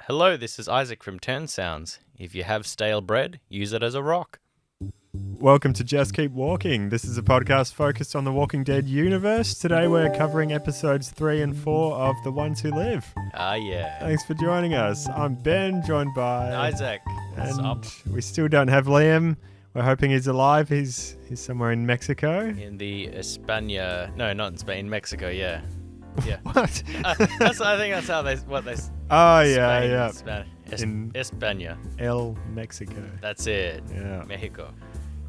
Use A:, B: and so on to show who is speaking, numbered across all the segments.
A: Hello, this is Isaac from Turn Sounds. If you have stale bread, use it as a rock.
B: Welcome to Just Keep Walking. This is a podcast focused on the Walking Dead universe. Today we're covering episodes 3 and 4 of The Ones Who Live.
A: Ah, yeah.
B: Thanks for joining us. I'm Ben, joined by
A: Isaac. What's
B: and
A: up?
B: we still don't have Liam. We're hoping he's alive. He's somewhere in Mexico.
A: In the España... No, not in Spain. In Mexico, yeah. Yeah.
B: What?
A: I think that's how they... What they...
B: Oh,
A: Spain,
B: yeah.
A: Spain,
B: In-
A: España.
B: El Mexico.
A: That's it.
B: Yeah.
A: Mexico.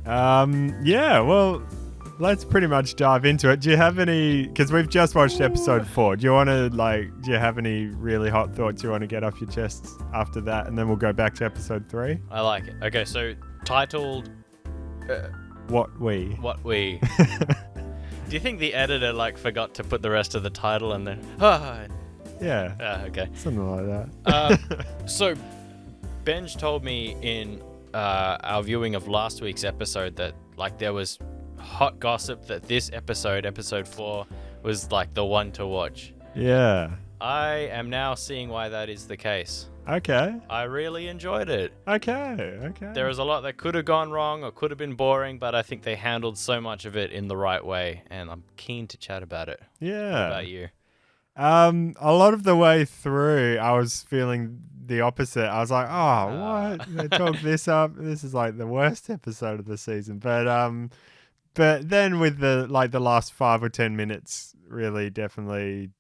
B: Yeah, well, let's pretty much dive into it. Do you have any, because we've just watched episode 4, do you have any really hot thoughts you want to get off your chest after that, and then we'll go back to episode 3?
A: I like it. Okay, so titled...
B: What we.
A: What we... Do you think the editor, forgot to put the rest of the title and then...
B: Yeah.
A: Okay.
B: Something like that.
A: So, Benj told me in our viewing of last week's episode that there was hot gossip that this episode 4, was the one to watch.
B: Yeah.
A: I am now seeing why that is the case.
B: Okay.
A: I really enjoyed it.
B: Okay.
A: There was a lot that could have gone wrong or could have been boring, but I think they handled so much of it in the right way, and I'm keen to chat about it.
B: Yeah.
A: What about you?
B: A lot of the way through, I was feeling the opposite. I was like, oh, what? They talked this up. This is the worst episode of the season. But then with the last 5 or 10 minutes really definitely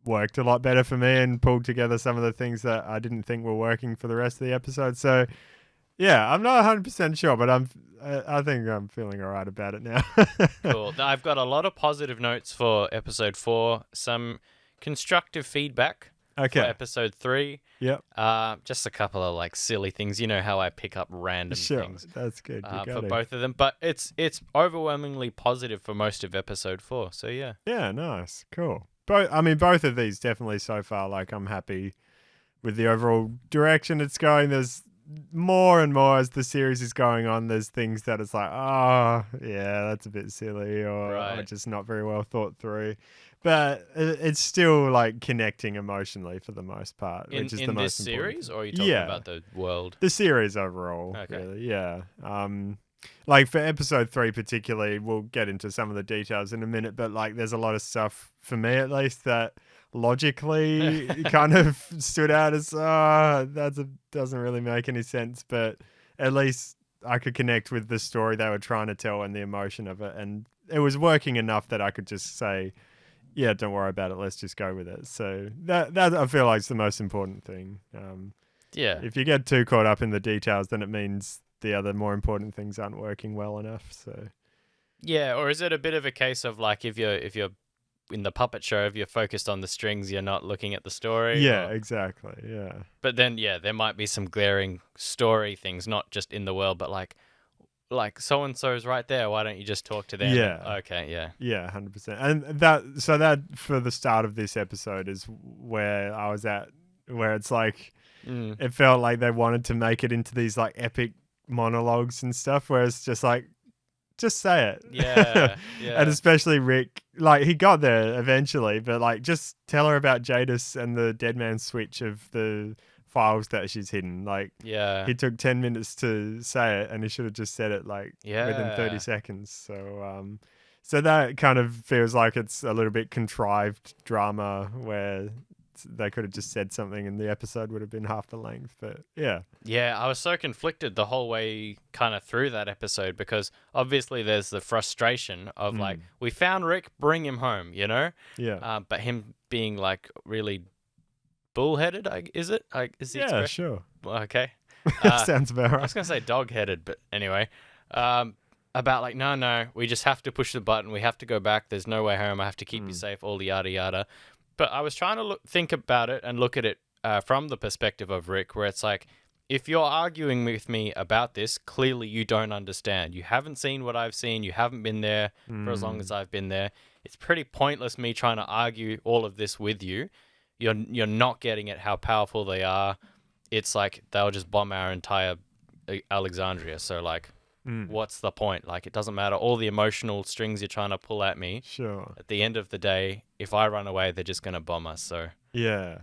B: worked a lot better for me and pulled together some of the things that I didn't think were working for the rest of the episode. So yeah, I'm not 100% sure, but I think I'm feeling all right about it now.
A: Cool. I've got a lot of positive notes for episode 4, some constructive feedback for episode 3.
B: Yep.
A: Just a couple of silly things. You know how I pick up random things.
B: That's good.
A: For both of them, but it's overwhelmingly positive for most of episode 4. So yeah.
B: Yeah, nice. Cool. Both of these definitely so far, I'm happy with the overall direction it's going. There's more and more as the series is going on. There's things that it's yeah, that's a bit silly or just not very well thought through. But it's still connecting emotionally for the most part, which is the most important.
A: In this series, or are you talking about the world?
B: The series overall,
A: okay.
B: Really, yeah. For episode 3 particularly, we'll get into some of the details in a minute, but there's a lot of stuff, for me at least, that logically kind of stood out as, doesn't really make any sense, but at least I could connect with the story they were trying to tell and the emotion of it, and it was working enough that I could just say, yeah, don't worry about it, let's just go with it. So that I feel is the most important thing.
A: Yeah.
B: If you get too caught up in the details, then it means the other more important things aren't working well enough. So
A: yeah, or is it a bit of a case of if you're in the puppet show, if you're focused on the strings, you're not looking at the story?
B: Yeah, exactly. Yeah.
A: But then there might be some glaring story things, not just in the world, but like so and so's right there. Why don't you just talk to them?
B: Yeah.
A: Okay. Yeah.
B: Yeah, 100%. And that for the start of this episode is where I was at, where it's it felt like they wanted to make it into these epic monologues and stuff, where it's just just say it.
A: Yeah.
B: And especially Rick, he got there eventually, but just tell her about Jadis and the dead man switch of the files that she's hidden. He took 10 minutes to say it, and he should have just said it within 30 seconds. So that kind of feels like it's a little bit contrived drama where they could have just said something and the episode would have been half the length. But yeah.
A: Yeah, I was so conflicted the whole way kind of through that episode, because obviously there's the frustration of we found Rick, bring him home, you know?
B: Yeah.
A: But him being really bullheaded, is it? Is the expression?
B: Sure.
A: Okay.
B: Sounds about right.
A: I was going to say dog-headed, but anyway. About no, we just have to push the button. We have to go back. There's no way home. I have to keep you safe, all the yada yada. But I was trying to think about it and look at it from the perspective of Rick, where it's if you're arguing with me about this, clearly you don't understand. You haven't seen what I've seen. You haven't been there for as long as I've been there. It's pretty pointless me trying to argue all of this with you. You're not getting it how powerful they are. It's they'll just bomb our entire Alexandria. So what's the point? It doesn't matter all the emotional strings you're trying to pull at me.
B: Sure.
A: At the end of the day, if I run away, they're just going to bomb us. So
B: yeah.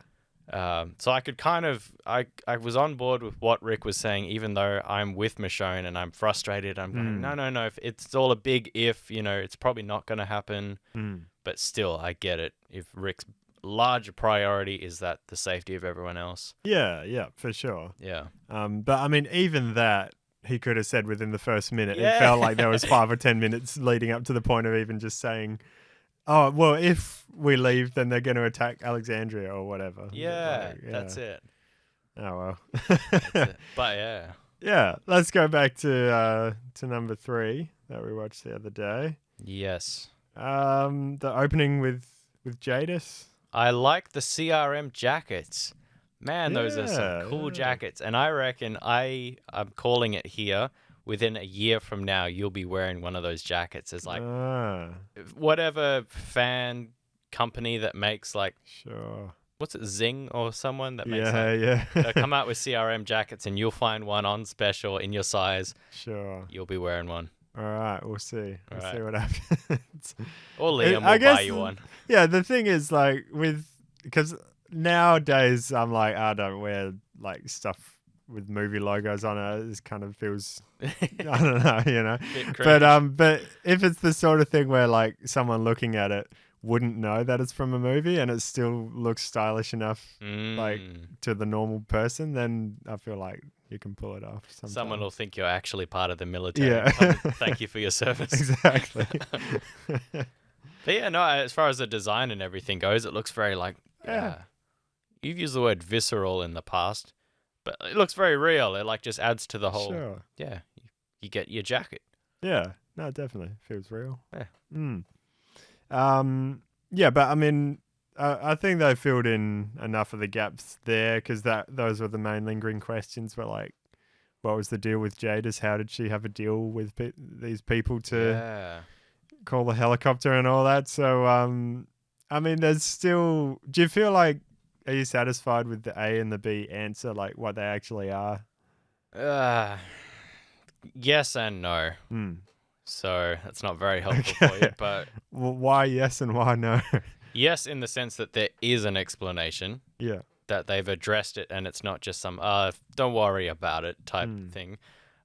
A: So I could kind of I was on board with what Rick was saying, even though I'm with Michonne and I'm frustrated. I'm going, no. If it's all a big if, it's probably not going to happen. But still, I get it. If Rick's larger priority is that the safety of everyone else.
B: Yeah, for sure.
A: Yeah.
B: But I mean, even that he could have said within the first minute.
A: Yeah.
B: It felt like there was 5 or 10 minutes leading up to the point of even just saying, "Oh, well, if we leave, then they're going to attack Alexandria or whatever."
A: Yeah, that's it.
B: Oh well.
A: That's it. But yeah.
B: Yeah, let's go back to number 3 that we watched the other day.
A: Yes.
B: The opening with Jadis.
A: I like the CRM jackets. Man, those are some cool jackets. And I reckon I'm calling it here. Within a year from now, you'll be wearing one of those jackets. It's like whatever fan company that makes
B: sure.
A: What's it, Zing or someone that makes they'll come out with CRM jackets and you'll find one on special in your size.
B: Sure.
A: You'll be wearing one.
B: All right, we'll see. We'll see what happens.
A: Or Liam will buy you one.
B: Yeah, the thing is, like, because nowadays I'm like, I don't wear like stuff with movie logos on it. It kind of feels, I don't know, But if it's the sort of thing where like someone looking at it wouldn't know that it's from a movie and it still looks stylish enough, like to the normal person, then I feel like you can pull it off. Sometimes.
A: Someone will think you're actually part of the military.
B: Yeah.
A: Thank you for your service.
B: Exactly.
A: But yeah, no, as far as the design and everything goes, it looks very you've used the word visceral in the past, but it looks very real. It like just adds to the whole.
B: Sure.
A: Yeah, you get your jacket.
B: Yeah, no, definitely feels real.
A: Yeah.
B: Yeah, but I mean, I think they filled in enough of the gaps there because those were the main lingering questions. Were like, what was the deal with Jadis? How did she have a deal with these people to call the helicopter and all that? So, I mean, there's still. Do you feel like? Are you satisfied with the A and the B answer, like what they actually are?
A: Yes and no. So that's not very helpful for you. But
B: well, why yes and why no?
A: Yes, in the sense that there is an explanation.
B: Yeah.
A: That they've addressed it and it's not just some don't worry about it type thing.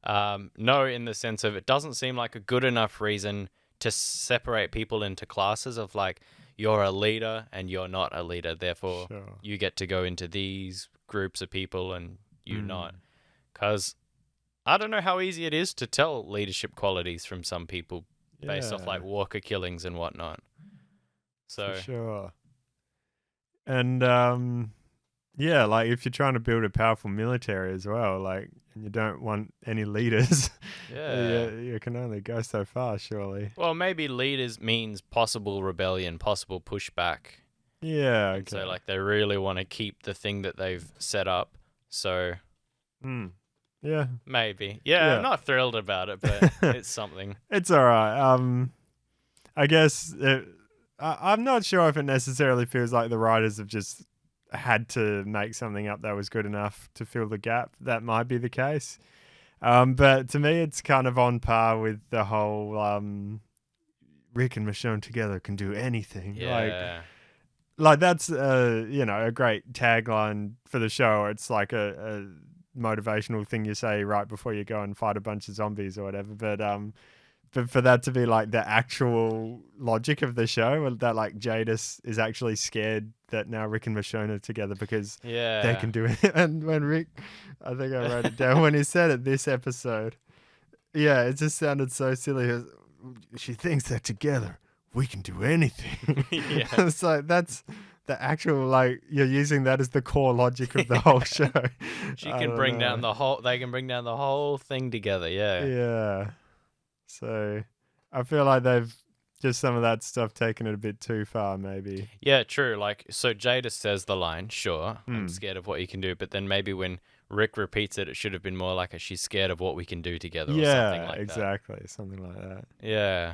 A: No, in the sense of it doesn't seem like a good enough reason to separate people into classes of like you're a leader and you're not a leader. Therefore, you get to go into these groups of people and you not. Because I don't know how easy it is to tell leadership qualities from some people based off like Walker killings and whatnot. So
B: for sure. And yeah, like if you're trying to build a powerful military as well, like, and you don't want any leaders, you can only go so far, surely.
A: Well, maybe leaders means possible rebellion, possible pushback.
B: Yeah, okay.
A: And so, like, they really want to keep the thing that they've set up. So,
B: yeah,
A: maybe. Yeah, I'm not thrilled about it, but it's something.
B: It's all right. I guess I'm not sure if it necessarily feels like the writers have just had to make something up that was good enough to fill the gap. That might be the case. But to me, it's kind of on par with the whole Rick and Michonne together can do anything.
A: Yeah.
B: Like that's, a great tagline for the show. It's like a motivational thing you say right before you go and fight a bunch of zombies or whatever. But for that to be like the actual logic of the show, that like Jadis is actually scared that now Rick and Michonne are together because they can do it. And when Rick, I think I wrote it down, when he said it this episode, it just sounded so silly. She thinks that together we can do anything. It's like that's the actual, like, you're using that as the core logic of the whole show.
A: She can bring down the whole. They can bring down the whole thing together.
B: Yeah. So I feel like they've just some of that stuff taken it a bit too far, maybe.
A: Yeah, true. Like, so Jadis says the line, sure, I'm scared of what you can do. But then maybe when Rick repeats it, it should have been more like she's scared of what we can do together or something like
B: exactly. Something like that.
A: Yeah.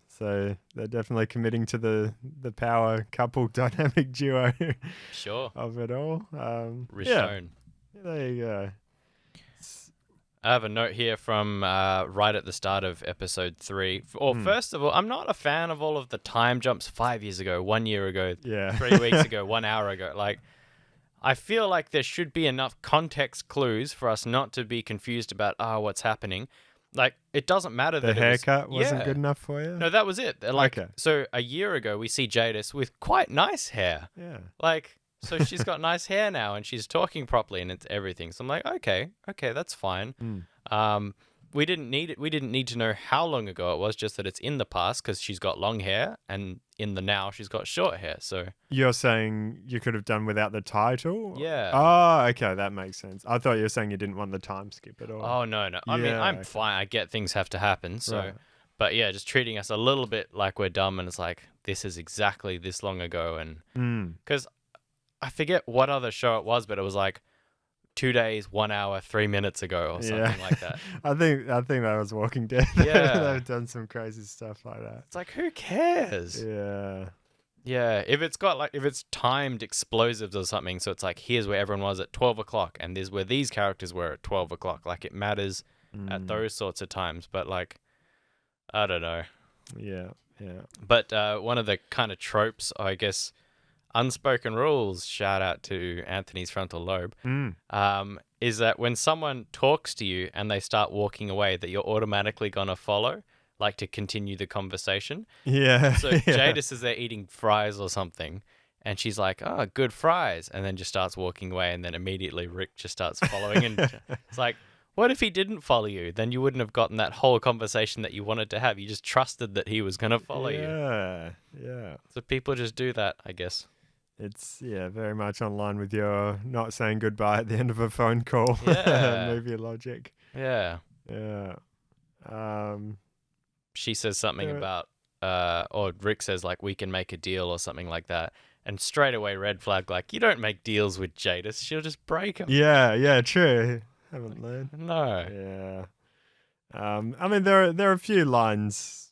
B: So they're definitely committing to the power couple dynamic duo
A: Sure.
B: of it all.
A: Rishon.
B: There you go.
A: I have a note here from right at the start of episode 3. Or
B: Hmm.
A: first of all, I'm not a fan of all of the time jumps 5 years ago, 1 year ago,
B: Yeah.
A: 3 weeks ago, 1 hour ago. Like, I feel like there should be enough context clues for us not to be confused about what's happening. Like, it doesn't matter
B: The
A: that
B: haircut
A: it was
B: wasn't good enough for you?
A: No, that was it. Like,
B: Okay.
A: so a year ago we see Jadis with quite nice hair.
B: Yeah.
A: Like, so she's got nice hair now and she's talking properly and it's everything. So I'm like, okay, that's fine.
B: Mm.
A: We didn't need it. We didn't need to know how long ago it was, just that it's in the past because she's got long hair, and in the now she's got short hair. So
B: You're saying you could have done without the title?
A: yeah.
B: Oh, okay, that makes sense. I thought you were saying you didn't want the time skip at all.
A: Oh no. I mean,
B: Yeah,
A: I'm
B: okay.
A: fine. I get things have to happen. So,
B: Right.
A: but yeah, just treating us a little bit like we're dumb, and it's like this is exactly this long ago, and
B: Mm.
A: because I forget what other show it was, but it was like 2 days, 1 hour, 3 minutes ago, or something like that.
B: I think that was Walking Dead.
A: Yeah.
B: They've done some crazy stuff like that.
A: It's like, who cares?
B: Yeah.
A: Yeah, if it's timed explosives or something, so it's like, here's where everyone was at 12 o'clock, and there's where these characters were at 12 o'clock. Like, it matters at
B: Mm.
A: those sorts of times, but like, I don't know.
B: Yeah. Yeah.
A: But one of the kind of tropes, I guess, unspoken rules, shout out to Anthony's frontal lobe,
B: Mm.
A: is that when someone talks to you and they start walking away, that you're automatically going to follow, like to continue the conversation.
B: Yeah.
A: So
B: yeah.
A: Jadis is there eating fries or something, and she's like, oh, good fries, and then just starts walking away, and then immediately Rick just starts following. And it's like, what if he didn't follow you? Then you wouldn't have gotten that whole conversation that you wanted to have. You just trusted that he was going to follow you.
B: Yeah. Yeah.
A: So people just do that, I guess.
B: It's very much online with your not saying goodbye at the end of a phone call.
A: Yeah.
B: Movie logic.
A: Yeah.
B: Yeah.
A: She says something
B: Yeah.
A: about, or Rick says, like, we can make a deal or something like that. And straight away, red flag, like, you don't make deals with Jadis. She'll just break them.
B: Yeah, true. Haven't learned.
A: No.
B: Yeah. I mean, there are a few lines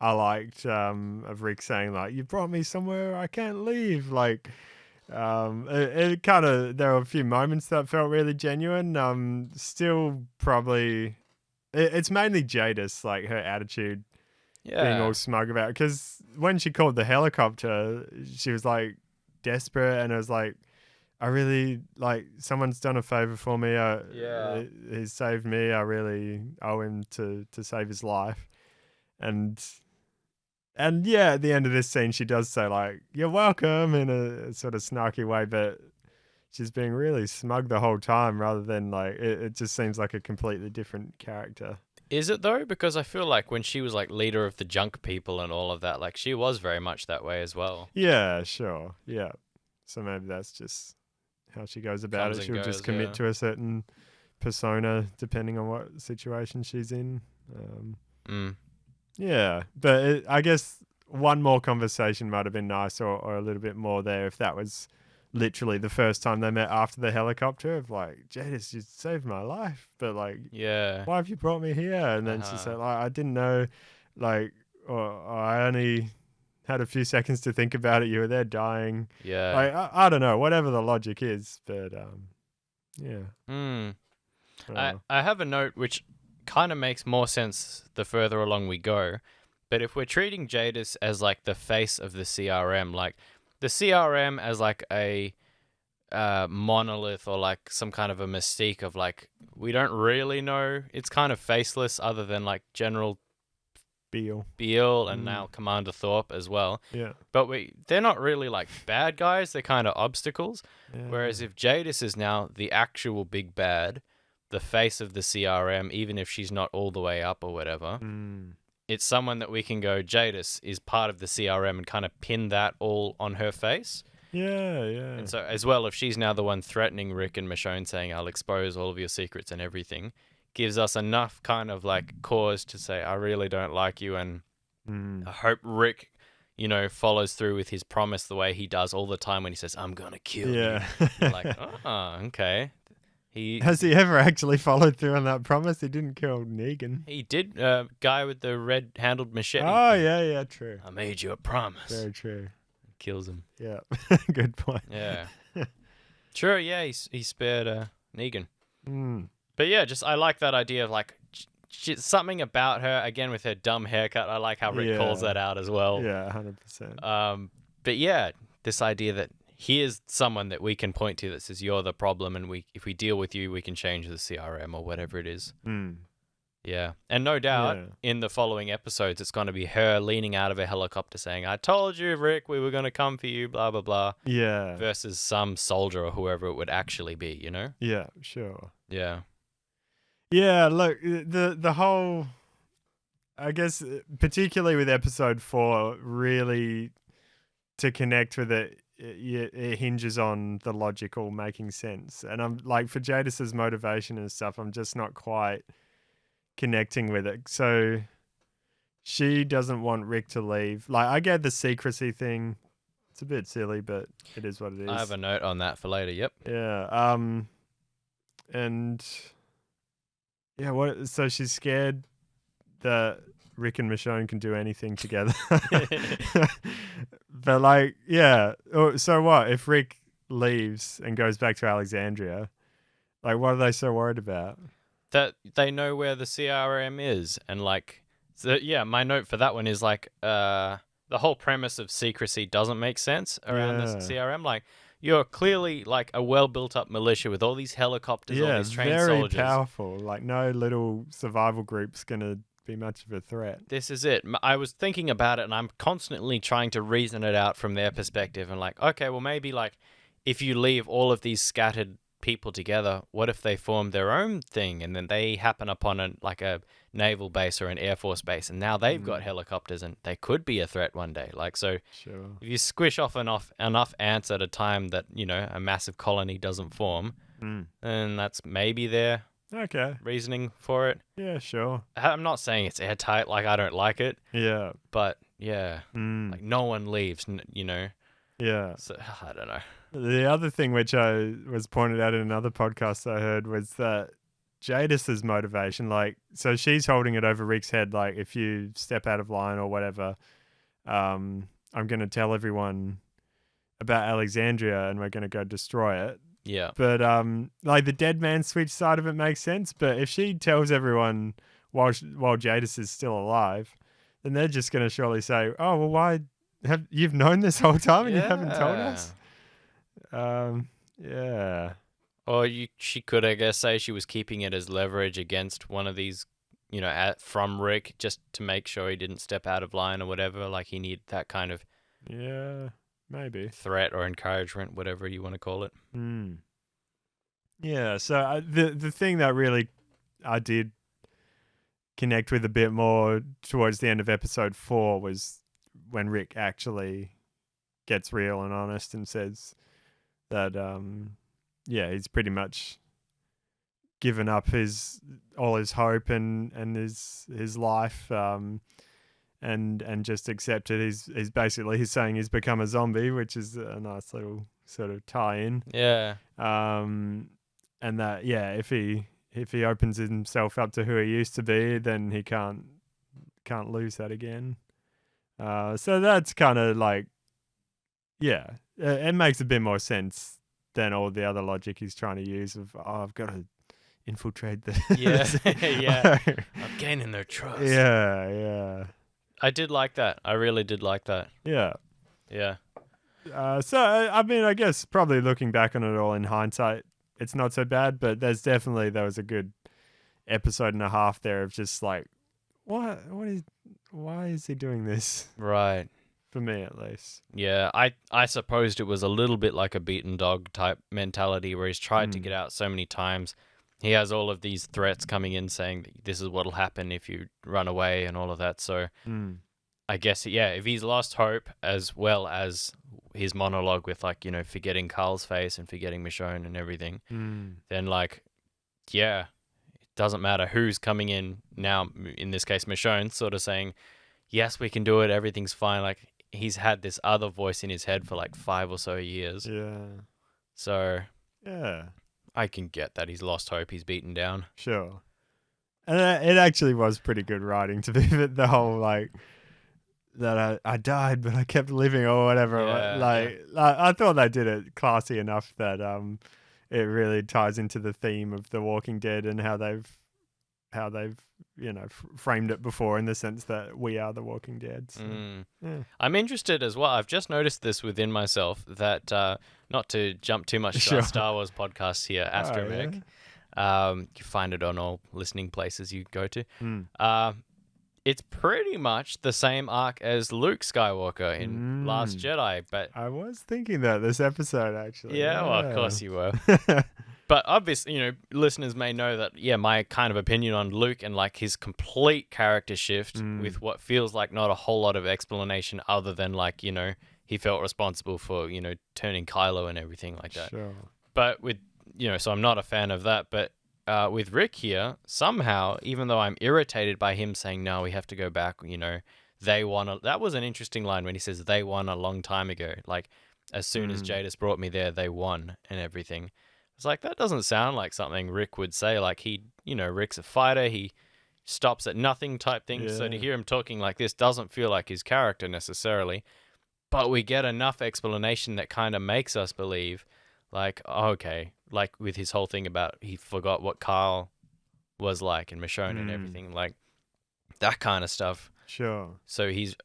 B: I liked of Rick saying, like, you brought me somewhere I can't leave. Like, it kind of, there were a few moments that felt really genuine. Still probably, it's mainly Jadis, like her attitude being
A: Yeah.
B: all smug about, because when she called the helicopter, she was like desperate, and it was like, I really, like, someone's done a favor for me.
A: Yeah.
B: He's saved me. I really owe him to save his life. And yeah, at the end of this scene, she does say, like, you're welcome, in a sort of snarky way, but she's being really smug the whole time, rather than, like, it just seems like a completely different character.
A: Is it though? Because I feel like when she was like leader of the junk people and all of that, like she was very much that way as well.
B: Yeah, sure. Yeah. So maybe that's just how she goes about
A: Comes
B: it.
A: and
B: She'll
A: goes,
B: just commit
A: yeah.
B: to a certain persona depending on what situation she's in.
A: Mm.
B: Yeah, but I guess one more conversation might have been nice, or a little bit more there, if that was literally the first time they met after the helicopter, of like, Jadis, you saved my life, but like,
A: Yeah.
B: why have you brought me here? And then she said, like, I didn't know, like, or I only had a few seconds to think about it. You were there dying.
A: Yeah.
B: Like, I don't know, whatever the logic is, but yeah.
A: Mm.
B: Uh,
A: I have a note which kind of makes more sense the further along we go. But if we're treating Jadis as like the face of the CRM, like the CRM as like a monolith, or like some kind of a mystique of like, we don't really know. It's kind of faceless other than like General Beale and now Commander Thorpe as well.
B: Yeah.
A: But they're not really like bad guys. They're kind of obstacles.
B: Yeah.
A: Whereas if Jadis is now the actual big bad, the face of the CRM, even if she's not all the way up or whatever, it's someone that we can go, Jadis is part of the CRM, and kind of pin that all on her face.
B: Yeah.
A: And so as well, if she's now the one threatening Rick and Michonne, saying, I'll expose all of your secrets and everything, gives us enough kind of like cause to say, I really don't like you, and I hope Rick, follows through with his promise the way he does all the time when he says, I'm gonna kill you. You're like, oh, okay.
B: Has he ever actually followed through on that promise? He didn't kill Negan.
A: He did. Guy with the red-handled machete.
B: Oh, yeah, true.
A: I made you a promise.
B: Very true.
A: Kills him.
B: Yeah, good point.
A: Yeah. True, yeah, he spared Negan. But yeah, just I like that idea of like something about her again with her dumb haircut. I like how Rick calls
B: Yeah.
A: that out as well.
B: Yeah, 100%.
A: But yeah, this idea that here's someone that we can point to that says you're the problem, and if we deal with you, we can change the CRM or whatever it is.
B: Mm.
A: Yeah, and no doubt
B: Yeah.
A: in the following episodes, it's going to be her leaning out of a helicopter saying, "I told you, Rick, we were going to come for you," blah blah blah.
B: Yeah.
A: Versus some soldier or whoever it would actually be, you know?
B: Yeah, sure.
A: Yeah.
B: Yeah, look, the whole, I guess, particularly with episode 4, really to connect with it, it hinges on the logical making sense. And I'm like, for Jadis's motivation and stuff, I'm just not quite connecting with it. So she doesn't want Rick to leave. Like, I get the secrecy thing. It's a bit silly, but it is what it is.
A: I have a note on that for later. Yep.
B: Yeah. And yeah, what? So she's scared that Rick and Michonne can do anything together. But like, yeah. So what if Rick leaves and goes back to Alexandria? Like, what are they so worried about?
A: That they know where the CRM is, and like, so yeah, my note for that one is like, the whole premise of secrecy doesn't make sense around this CRM. Like, you're clearly like a well-built-up militia with all these helicopters, all these trained
B: very
A: soldiers.
B: powerful. Like, no little survival group's gonna be much of a threat.
A: This is it. I was thinking about it, and I'm constantly trying to reason it out from their perspective. And like, okay, well, maybe like if you leave all of these scattered people together, what if they form their own thing, and then they happen upon a naval base or an air force base, and now they've got helicopters, and they could be a threat one day. Like, so
B: Sure.
A: if you squish off enough ants at a time that, you know, a massive colony doesn't form, then that's maybe their reasoning for it.
B: Yeah, sure.
A: I'm not saying it's airtight, like I don't like it.
B: Yeah.
A: But yeah, like no one leaves, you know.
B: Yeah.
A: So I don't know.
B: The other thing which I was pointed out in another podcast I heard was that Jadis's motivation, like, so she's holding it over Rick's head, like, if you step out of line or whatever, I'm going to tell everyone about Alexandria and we're going to go destroy it.
A: Yeah.
B: But like the dead man switch side of it makes sense. But if she tells everyone while Jadis is still alive, then they're just going to surely say, "Oh, well, why have you've known this whole time and you haven't told us?" Yeah.
A: Or she could, I guess, say she was keeping it as leverage against one of these, you know, from Rick, just to make sure he didn't step out of line or whatever. Like he needed that kind of
B: maybe
A: threat or encouragement, whatever you want to call it.
B: Yeah. So the thing that really I did connect with a bit more towards the end of episode 4 was when Rick actually gets real and honest and says that he's pretty much given up all his hope and his life and just accepted he's basically saying he's become a zombie, which is a nice little sort of tie-in.
A: Yeah.
B: And that if he opens himself up to who he used to be, then he can't lose that again. So that's kind of like, it makes a bit more sense than all the other logic he's trying to use of, I've got to infiltrate the...
A: Yeah. I'm gaining their trust.
B: Yeah.
A: I did like that. I really did like that.
B: Yeah.
A: Yeah.
B: So, I mean, I guess probably looking back on it all in hindsight, it's not so bad, but there was a good episode and a half there of just like, why is he doing this?
A: Right.
B: For me, at least.
A: Yeah, I supposed it was a little bit like a beaten dog type mentality where he's tried to get out so many times. He has all of these threats coming in saying that this is what'll happen if you run away and all of that. So I guess, if he's lost hope as well as his monologue with, like, you know, forgetting Carl's face and forgetting Michonne and everything, then, like, it doesn't matter who's coming in now, in this case, Michonne, sort of saying, yes, we can do it, everything's fine. Like, he's had this other voice in his head for, like, 5 or so years.
B: Yeah.
A: So,
B: yeah.
A: I can get that he's lost hope, he's beaten down.
B: Sure. And it actually was pretty good writing to be the whole, like, that I died, but I kept living or whatever.
A: Yeah,
B: I thought they did it classy enough that it really ties into the theme of The Walking Dead and how they've framed it before, in the sense that we are the Walking Dead. So, yeah.
A: I'm interested as well. I've just noticed this within myself that not to jump too much to
B: Sure.
A: our Star Wars podcast here, Astromech. You find it on all listening places you go to. It's pretty much the same arc as Luke Skywalker in Last Jedi, but
B: I was thinking that this episode, actually.
A: yeah, well, of course you were. But obviously, listeners may know that, my kind of opinion on Luke and like his complete character shift with what feels like not a whole lot of explanation other than like, he felt responsible for, turning Kylo and everything like that.
B: Sure.
A: But with, so I'm not a fan of that. But with Rick here, somehow, even though I'm irritated by him saying, no, we have to go back, they won. That was an interesting line when he says they won a long time ago. Like, as soon as Jadis brought me there, they won and everything. It's like, that doesn't sound like something Rick would say. Like, Rick's a fighter. He stops at nothing type thing. Yeah. So to hear him talking like this doesn't feel like his character necessarily. But we get enough explanation that kind of makes us believe, like, oh, okay, like with his whole thing about he forgot what Carl was like and Michonne and everything, like that kind of stuff.
B: Sure.
A: So he's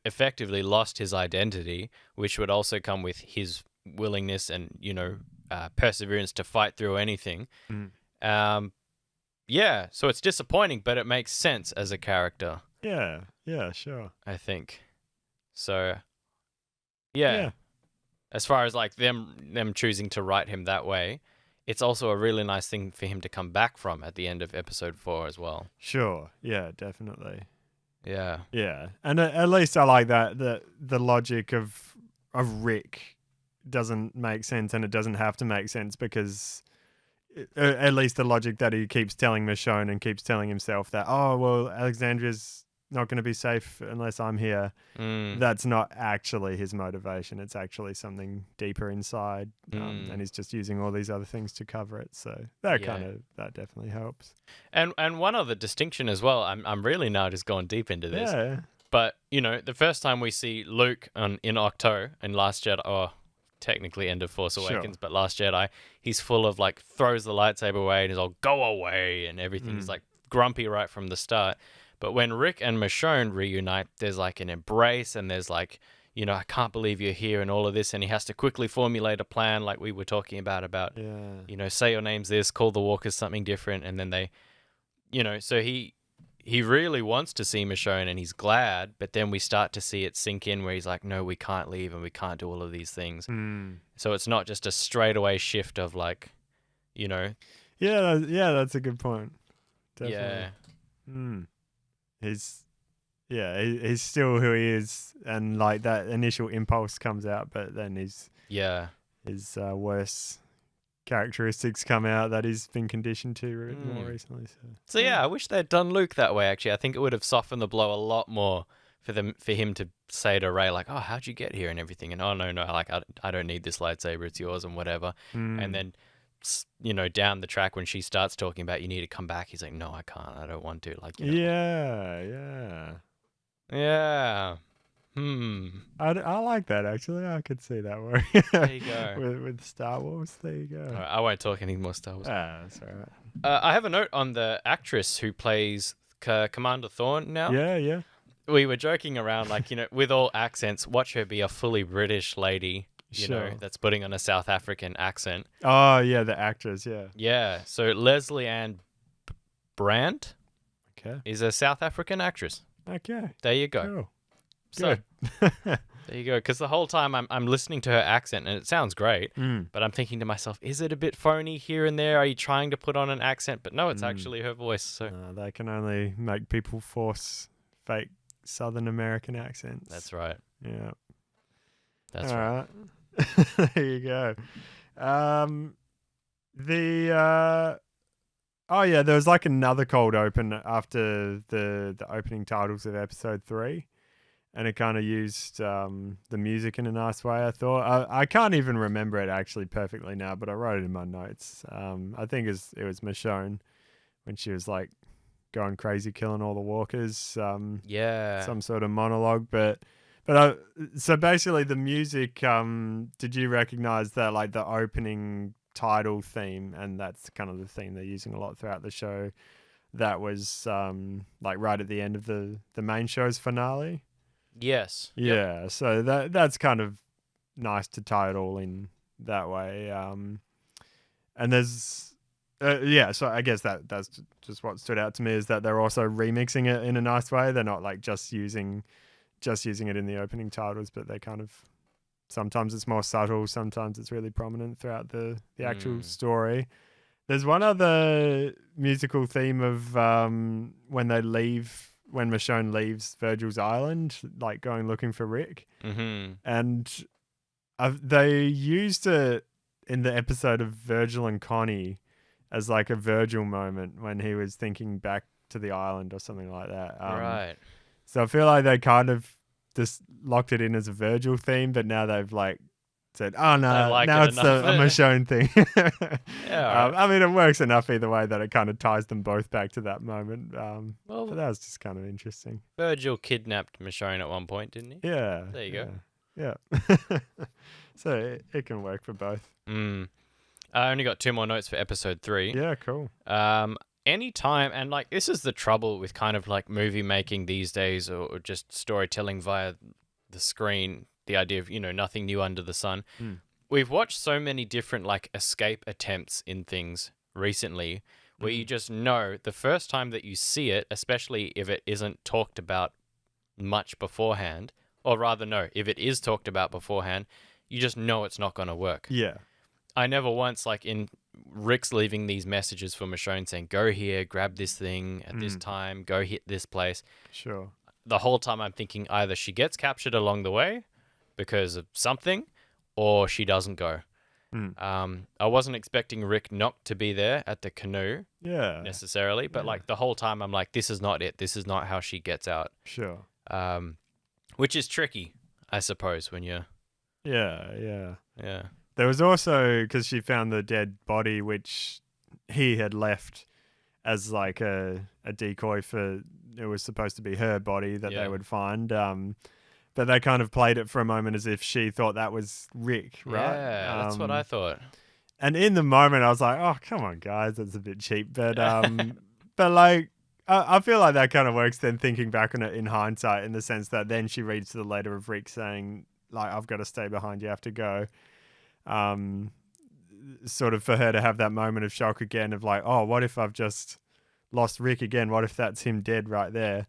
A: effectively lost his identity, which would also come with his willingness and, perseverance to fight through anything. Yeah, so it's disappointing, but it makes sense as a character.
B: Yeah, sure.
A: I think. So, yeah. As far as like them choosing to write him that way, it's also a really nice thing for him to come back from at the end of episode 4 as well.
B: Sure. Yeah, definitely.
A: Yeah.
B: Yeah. And at least I like that the logic of Rick doesn't make sense, and it doesn't have to make sense, because at least the logic that he keeps telling Michonne and keeps telling himself that, oh, well, Alexandria's not going to be safe unless I'm here. That's not actually his motivation. It's actually something deeper inside, and he's just using all these other things to cover it. So that that definitely helps. And
A: one other distinction as well. I'm really now just going deep into this.
B: Yeah.
A: But the first time we see Luke in Octo in Last Jedi, or technically End of Force Awakens, but Last Jedi, he's full of like throws the lightsaber away and he's all go away and everything. He's like grumpy right from the start. But when Rick and Michonne reunite, there's like an embrace and there's like, I can't believe you're here and all of this. And he has to quickly formulate a plan like we were talking about, say your name's this, call the walkers something different. And then they, so he really wants to see Michonne and he's glad. But then we start to see it sink in where he's like, no, we can't leave and we can't do all of these things. So it's not just a straightaway shift of like,
B: Yeah, that's a good point. Definitely.
A: Yeah.
B: He's still who he is, and like that initial impulse comes out, but then his worse characteristics come out that he's been conditioned to more recently.
A: So I wish they'd done Luke that way. Actually, I think it would have softened the blow a lot more for him to say to Rey like, "Oh, how'd you get here?" and everything, and "Oh no, like I don't need this lightsaber, it's yours," and whatever, and then. Down the track when she starts talking about you need to come back, he's like, no, I can't, I don't want to, like,
B: yeah. I like that, actually. I could see that work.
A: There you go.
B: with Star Wars, there you go.
A: All right, I won't talk any more Star Wars.
B: That's all right.
A: I have a note on the actress who plays Commander Thorne now.
B: Yeah.
A: We were joking around, like, with all accents, watch her be a fully British lady. That's putting on a South African accent.
B: Oh, yeah, the actress, yeah.
A: Yeah, so Leslie Ann Brandt is a South African actress.
B: Okay.
A: There you go.
B: Cool.
A: So, there you go. Because the whole time I'm listening to her accent, and it sounds great, but I'm thinking to myself, is it a bit phony here and there? Are you trying to put on an accent? But no, it's actually her voice. So
B: they can only make people force fake Southern American accents.
A: That's right.
B: Yeah.
A: That's right.
B: There you go. There was like another cold open after the opening titles of episode 3, and it kind of used the music in a nice way, I thought. I can't even remember it actually perfectly now, but I wrote it in my notes. I think it was Michonne when she was like going crazy killing all the walkers. Some sort of monologue, but so basically the music, did you recognize that like the opening title theme, and that's kind of the theme they're using a lot throughout the show. That was like right at the end of the main show's finale.
A: Yes.
B: Yeah, so that's kind of nice to tie it all in that way. And there's so I guess that's just what stood out to me, is that they're also remixing it in a nice way. They're not like just using it in the opening titles, but they kind of, sometimes it's more subtle, sometimes it's really prominent throughout the actual story. There's one other musical theme of when Michonne leaves Virgil's island, like going looking for Rick.
A: Mm-hmm.
B: And they used it in the episode of Virgil and Connie as like a Virgil moment when he was thinking back to the island or something like that.
A: Right.
B: So I feel like they kind of just locked it in as a Virgil theme, but now they've like said, oh no,
A: like
B: now
A: it
B: it's a
A: enough.
B: Michonne thing.
A: Yeah, all right.
B: I mean, it works enough either way that it kind of ties them both back to that moment.
A: Well,
B: but that was just kind of interesting.
A: Virgil kidnapped Michonne at one point, didn't he?
B: Yeah.
A: There you go.
B: Yeah. So it can work for both.
A: I only got 2 more notes for episode 3.
B: Yeah, cool.
A: Anytime, and like this is the trouble with kind of like movie making these days, or just storytelling via the screen, the idea of, nothing new under the sun. We've watched so many different like escape attempts in things recently where you just know the first time that you see it, especially if it isn't talked about much beforehand, or rather no, if it is talked about beforehand, you just know it's not going to work.
B: Yeah.
A: I never once, like in Rick's leaving these messages for Michonne saying, go here, grab this thing at this time, go hit this place.
B: Sure.
A: The whole time I'm thinking either she gets captured along the way because of something, or she doesn't go. I wasn't expecting Rick not to be there at the canoe necessarily, but like the whole time I'm like, this is not it. This is not how she gets out.
B: Sure.
A: Which is tricky, I suppose, when you're...
B: Yeah.
A: Yeah.
B: There was also, because she found the dead body, which he had left as like a decoy for, it was supposed to be her body that they would find. But they kind of played it for a moment as if she thought that was Rick, right?
A: Yeah, that's what I thought.
B: And in the moment, I was like, oh, come on, guys, that's a bit cheap. But but like, I feel like that kind of works then, thinking back on it in hindsight, in the sense that then she reads the letter of Rick saying, like, I've got to stay behind, you have to go. Sort of for her to have that moment of shock again of like, oh, what if I've just lost Rick again? What if that's him dead right there?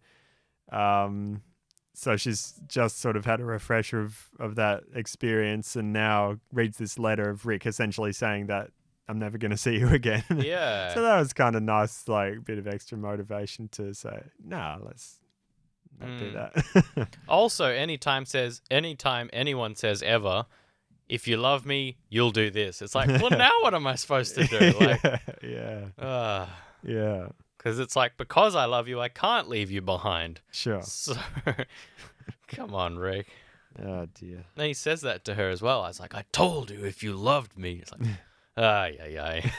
B: So she's just sort of had a refresher of that experience, and now reads this letter of Rick essentially saying that I'm never going to see you again.
A: Yeah.
B: So that was kind of nice, like bit of extra motivation to say, nah, let's not do that.
A: Also, anytime anyone says ever, if you love me, you'll do this. It's like, well, now what am I supposed to do? Like,
B: yeah.
A: Because it's like, because I love you, I can't leave you behind.
B: Sure.
A: So, come on, Rick.
B: Oh, dear.
A: And he says that to her as well. I was like, I told you if you loved me. It's like, ay.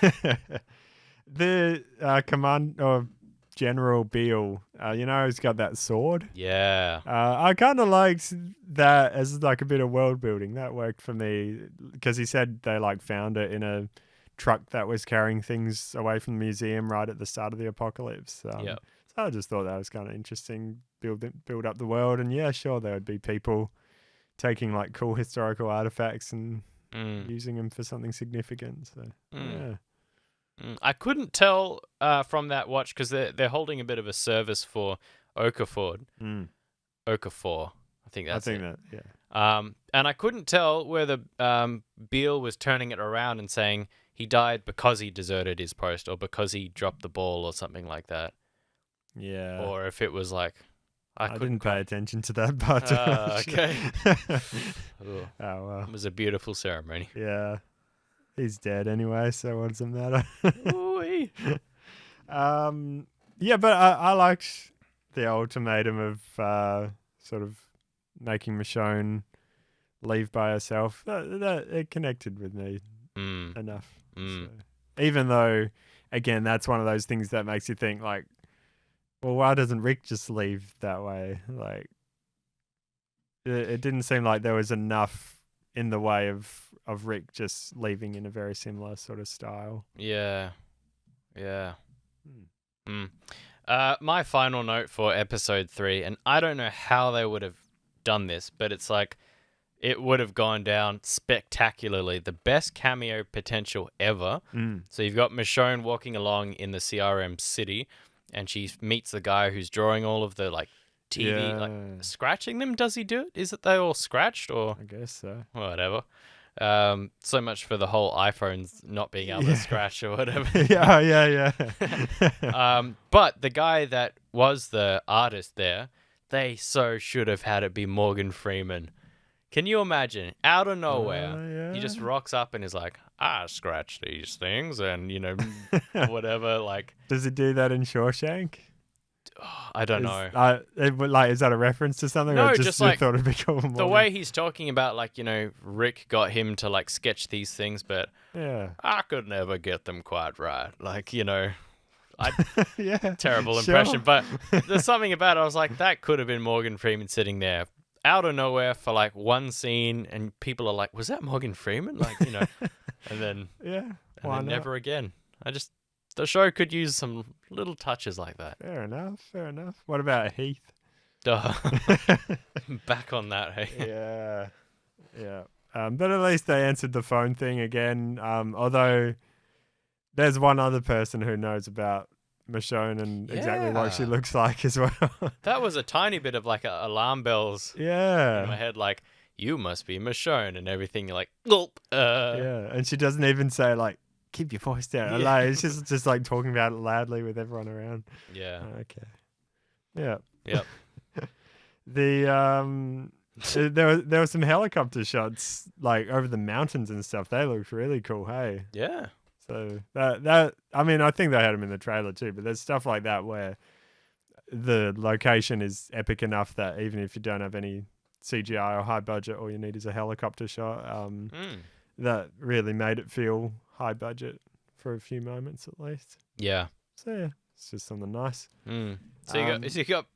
B: The command or General Beale, he's got that sword.
A: Yeah.
B: I kind of liked that as like a bit of world building. That worked for me because he said they like found it in a truck that was carrying things away from the museum right at the start of the apocalypse. So I just thought that was kind of interesting. Build up the world, and yeah, sure, there would be people taking like cool historical artifacts and using them for something significant. So yeah.
A: I couldn't tell from that watch because they're holding a bit of a service for Okafor. Okafor, I think that's it. And I couldn't tell whether Beale was turning it around and saying he died because he deserted his post or because he dropped the ball or something like that.
B: Yeah.
A: Or if it was like... I
B: didn't pay attention to that part.
A: Okay.
B: Oh, well.
A: It was a beautiful ceremony.
B: Yeah. He's dead anyway, so what does it matter?
A: Ooh-wee.
B: Yeah, but I liked the ultimatum of sort of making Michonne leave by herself. That it connected with me enough. So, even though, again, that's one of those things that makes you think like, well, why doesn't Rick just leave that way? Like, it didn't seem like there was enough in the way of Rick just leaving in a very similar sort of style.
A: Yeah. Yeah.
B: Hmm.
A: My final note for episode 3, and I don't know how they would have done this, but it's like it would have gone down spectacularly. The best cameo potential ever.
B: Mm.
A: So you've got Michonne walking along in the CRM city, and she meets the guy who's drawing all of the like TV, like scratching them. Does he do it? Is it they all scratched or
B: I guess so.
A: whatever? So much for the whole iPhones not being able to scratch or whatever.
B: yeah.
A: But the guy that was the artist there, they so should have had it be Morgan Freeman. Can you imagine? Out of nowhere, he just rocks up and is like, I scratch these things and, whatever. Like,
B: does it do that in Shawshank?
A: I don't know.
B: Is that a reference to something?
A: No,
B: or
A: just like
B: thought it'd be cool.
A: The way he's talking about, like, Rick got him to like sketch these things, but I could never get them quite right. Like, terrible impression. But there's something about it. I was like, that could have been Morgan Freeman sitting there out of nowhere for like one scene, and people are like, was that Morgan Freeman? Like, and then never again. The show could use some little touches like that.
B: Fair enough. What about Heath?
A: Back on that, hey?
B: Yeah. But at least they answered the phone thing again. Although there's one other person who knows about Michonne and exactly what she looks like as well.
A: That was a tiny bit of like alarm bells in my head, like, you must be Michonne and everything. You're like, gulp.
B: Yeah, and she doesn't even say like, keep your voice down. Like, it's just like talking about it loudly with everyone around.
A: Yeah.
B: Okay. Yeah.
A: Yep.
B: There were some helicopter shots like over the mountains and stuff. They looked really cool. Hey.
A: Yeah.
B: So that I mean, I think they had them in the trailer too. But there's stuff like that where the location is epic enough that even if you don't have any CGI or high budget, all you need is a helicopter shot. That really made it feel high budget for a few moments at least.
A: Yeah.
B: So yeah, it's just something nice.
A: So you got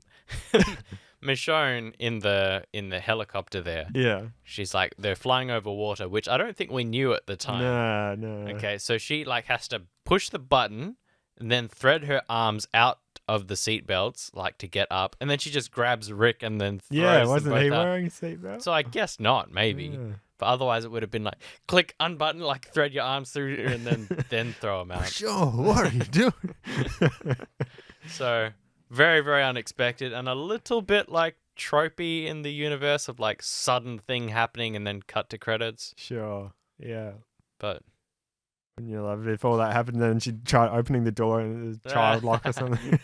A: Michonne in the helicopter there.
B: Yeah.
A: She's like, they're flying over water, which I don't think we knew at the time.
B: No.
A: Okay, so she like has to push the button and then thread her arms out of the seatbelts, like to get up, and then she just grabs Rick and then throws
B: wasn't
A: them
B: he
A: both out.
B: wearing a seatbelt?
A: So I guess not, maybe.
B: Yeah.
A: But otherwise it would have been like, click, unbutton, like thread your arms through and then throw them out.
B: Sure, what are you doing?
A: So very, very unexpected and a little bit like tropey in the universe of like sudden thing happening and then cut to credits.
B: Sure, yeah.
A: But
B: wouldn't you love it if all that happened and then she'd try opening the door and it was child lock or something?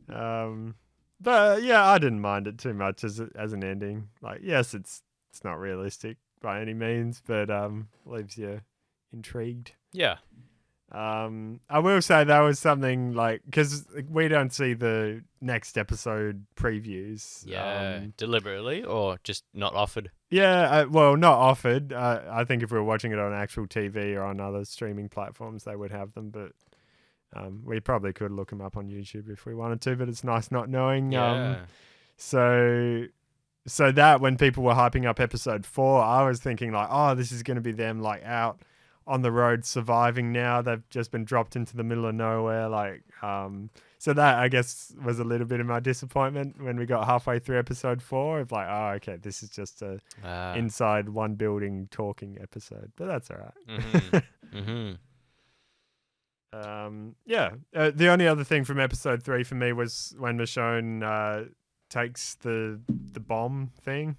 B: But yeah, I didn't mind it too much as an ending. Like, yes, it's not realistic by any means, but leaves you intrigued.
A: Yeah.
B: I will say that was something like, because we don't see the next episode previews.
A: Yeah, deliberately or just not offered?
B: Yeah, well, not offered. I think if we were watching it on actual TV or on other streaming platforms, they would have them, but we probably could look them up on YouTube if we wanted to, but it's nice not knowing.
A: Yeah.
B: So that when people were hyping up episode 4, I was thinking like, oh, this is going to be them like out on the road surviving now. They've just been dropped into the middle of nowhere. Like, so that I guess was a little bit of my disappointment when we got halfway through episode 4 of like, oh, okay, this is just a inside one building talking episode, but that's all right.
A: Mm-hmm.
B: The only other thing from episode 3 for me was when Michonne takes the bomb thing.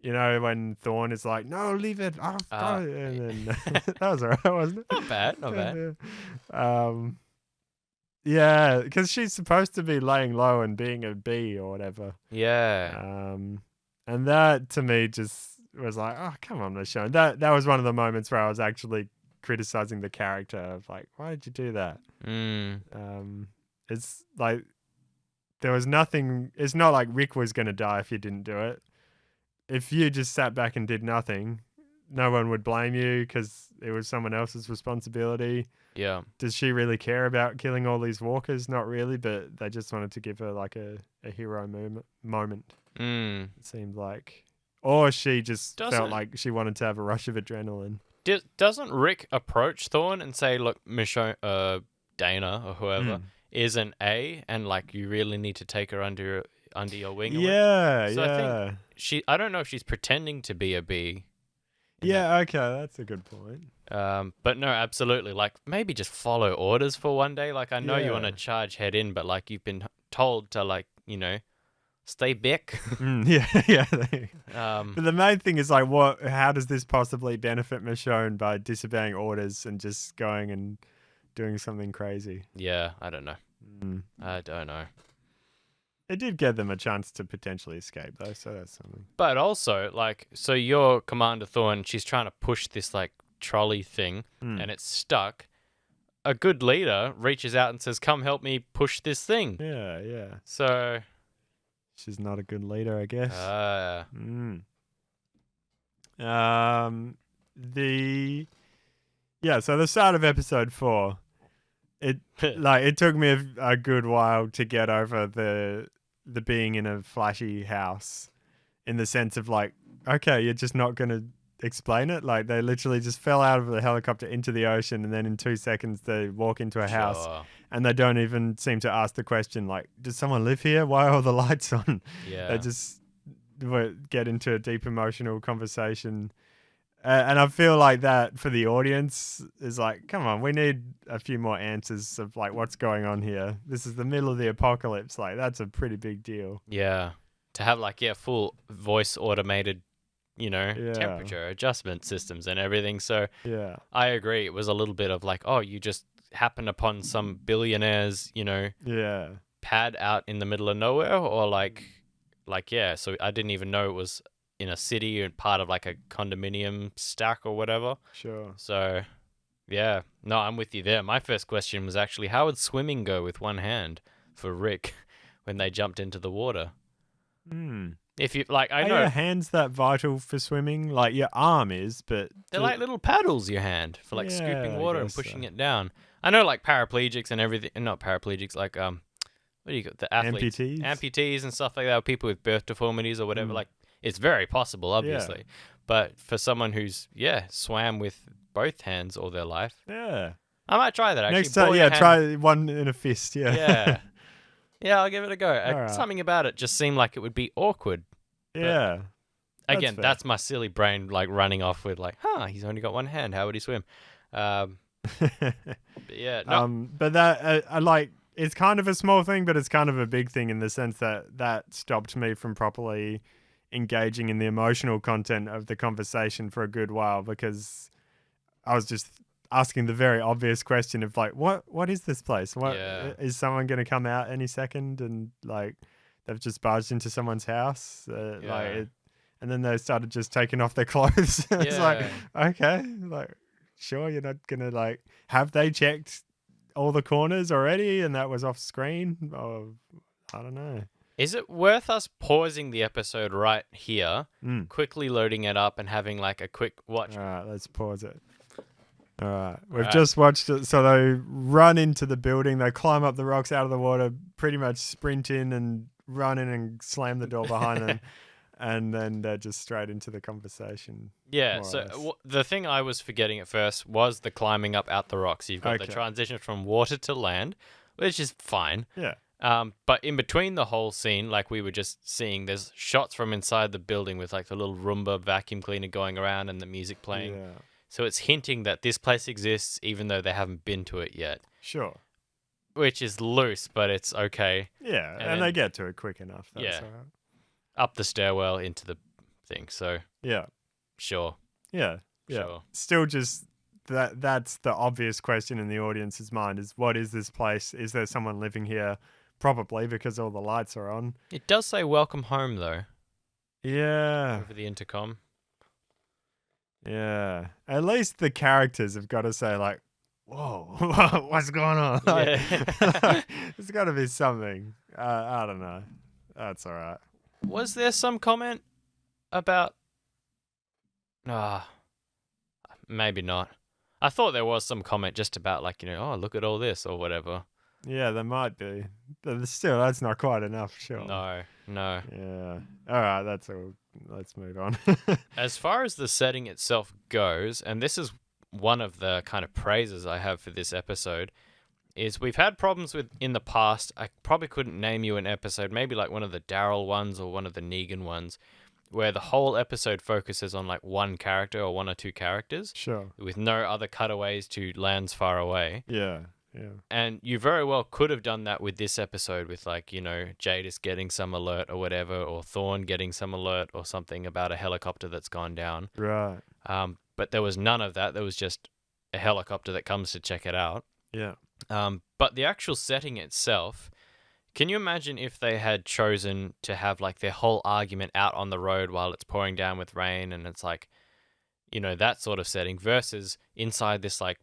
B: You know, when Thorne is like, no, leave it. I've got it. And then that was all right, wasn't it?
A: Not bad.
B: Yeah, because she's supposed to be laying low and being a bee or whatever.
A: Yeah.
B: And that to me just was like, oh, come on, Michonne. That was one of the moments where I was actually criticizing the character of like, why did you do that? It's like there was nothing. It's not like Rick was going to die if you didn't do it. If you just sat back and did nothing, no one would blame you because it was someone else's responsibility.
A: Yeah.
B: Does she really care about killing all these walkers? Not really, but they just wanted to give her like a hero moment. It seemed like. or she just
A: Doesn't-
B: felt like she wanted to have a rush of adrenaline.
A: Doesn't Rick approach Thorne and say, "Look, Michonne, Dana or whoever is an A, and like you really need to take her under your wing."
B: Yeah,
A: So I
B: yeah.
A: think I don't know if she's pretending to be a B.
B: Yeah, okay, that's a good point.
A: But no, absolutely. Like maybe just follow orders for one day. Like I know you want to
B: Yeah.
A: charge head in, but like you've been told to like stay back.
B: Yeah. But the main thing is like, how does this possibly benefit Michonne by disobeying orders and just going and doing something crazy?
A: Yeah, I don't know.
B: Mm.
A: I don't know.
B: It did give them a chance to potentially escape though, so that's something.
A: But also, like, so you're Commander Thorne, she's trying to push this like trolley thing, and it's stuck. A good leader reaches out and says, "Come help me push this thing."
B: Yeah.
A: So
B: She's not a good leader, I guess. So the start of episode 4, it took me a good while to get over the being in a flashy house, in the sense of like, okay, you're just not gonna explain it. Like they literally just fell out of the helicopter into the ocean, and then in 2 seconds they walk into a house.
A: Sure.
B: And they don't even seem to ask the question, like, does someone live here? Why are all the lights on?
A: Yeah.
B: They just get into a deep emotional conversation. And I feel like that for the audience is like, come on, we need a few more answers of like what's going on here. This is the middle of the apocalypse. Like, that's a pretty big deal.
A: Yeah. To have like, full voice automated, temperature adjustment systems and everything. So
B: Yeah.
A: I agree. It was a little bit of like, oh, you just happen upon some billionaire's,
B: Yeah.
A: pad out in the middle of nowhere, or so I didn't even know it was in a city and part of like a condominium stack or whatever.
B: Sure.
A: So yeah, no, I'm with you there. My first question was actually, how would swimming go with one hand for Rick when they jumped into the water? If you like, I
B: Are
A: know
B: your hands that vital for swimming? Like your arm is, but
A: they're like little paddles, your hand, for like scooping
B: Yeah, I
A: water and
B: guess
A: pushing
B: so.
A: it down. I know like paraplegics and everything, not paraplegics, like what do you got? The athletes, amputees and stuff like that, or people with birth deformities or whatever. Like it's very possible, obviously, but for someone who's swam with both hands all their life,
B: Yeah.
A: I might try that actually.
B: Next time, try one in a fist. Yeah.
A: Yeah, I'll give it a go.
B: Alright.
A: Something about it just seemed like it would be awkward.
B: Yeah.
A: Again,
B: fair.
A: that's my silly brain like running off with like, he's only got one hand. How would he swim? But yeah, no.
B: But that I like. It's kind of a small thing, but it's kind of a big thing in the sense that stopped me from properly engaging in the emotional content of the conversation for a good while, because I was just asking the very obvious question of like, what is this place? What is someone going to come out any second and like they've just barged into someone's house? And then they started just taking off their clothes. It's like, okay, like sure, you're not gonna like, have they checked all the corners already and that was off screen? Or I don't know.
A: Is it worth us pausing the episode right here, quickly loading it up and having like a quick watch?
B: All right, let's pause it. All right, we've just watched it. So they run into the building, they climb up the rocks out of the water, pretty much sprint in and run in and slam the door behind them. And then they're just straight into the conversation.
A: Yeah, so the thing I was forgetting at first was the climbing up out the rocks. You've got the transition from water to land, which is fine.
B: Yeah.
A: But in between the whole scene, like we were just seeing, there's shots from inside the building with like the little Roomba vacuum cleaner going around and the music playing.
B: Yeah.
A: So it's hinting that this place exists even though they haven't been to it yet.
B: Sure.
A: Which is loose, but it's okay.
B: Yeah, and then they get to it quick enough. That's all right.
A: Up the stairwell into the thing. So
B: yeah,
A: sure.
B: Yeah.
A: Sure.
B: Still, just that's the obvious question in the audience's mind: is what is this place? Is there someone living here? Probably, because all the lights are on.
A: It does say "Welcome home" though.
B: Yeah.
A: Over the intercom.
B: Yeah. At least the characters have got to say like, "Whoa, what's going on?" Like, there's got to be something. I don't know. That's all right.
A: Was there some comment about... maybe not. I thought there was some comment just about like, oh, look at all this or whatever.
B: Yeah, there might be. But still, that's not quite enough, sure.
A: No.
B: Yeah. All right, that's all let's move on.
A: As far as the setting itself goes, and this is one of the kind of praises I have for this episode, is we've had problems with in the past. I probably couldn't name you an episode, maybe like one of the Daryl ones or one of the Negan ones, where the whole episode focuses on like one character or one or two characters
B: Sure.
A: with no other cutaways to lands far away.
B: Yeah.
A: And you very well could have done that with this episode with like, Jadis getting some alert or whatever, or Thorn getting some alert or something about a helicopter that's gone down.
B: Right.
A: But there was none of that. There was just a helicopter that comes to check it out.
B: Yeah.
A: But the actual setting itself, can you imagine if they had chosen to have like their whole argument out on the road while it's pouring down with rain and it's like, that sort of setting versus inside this like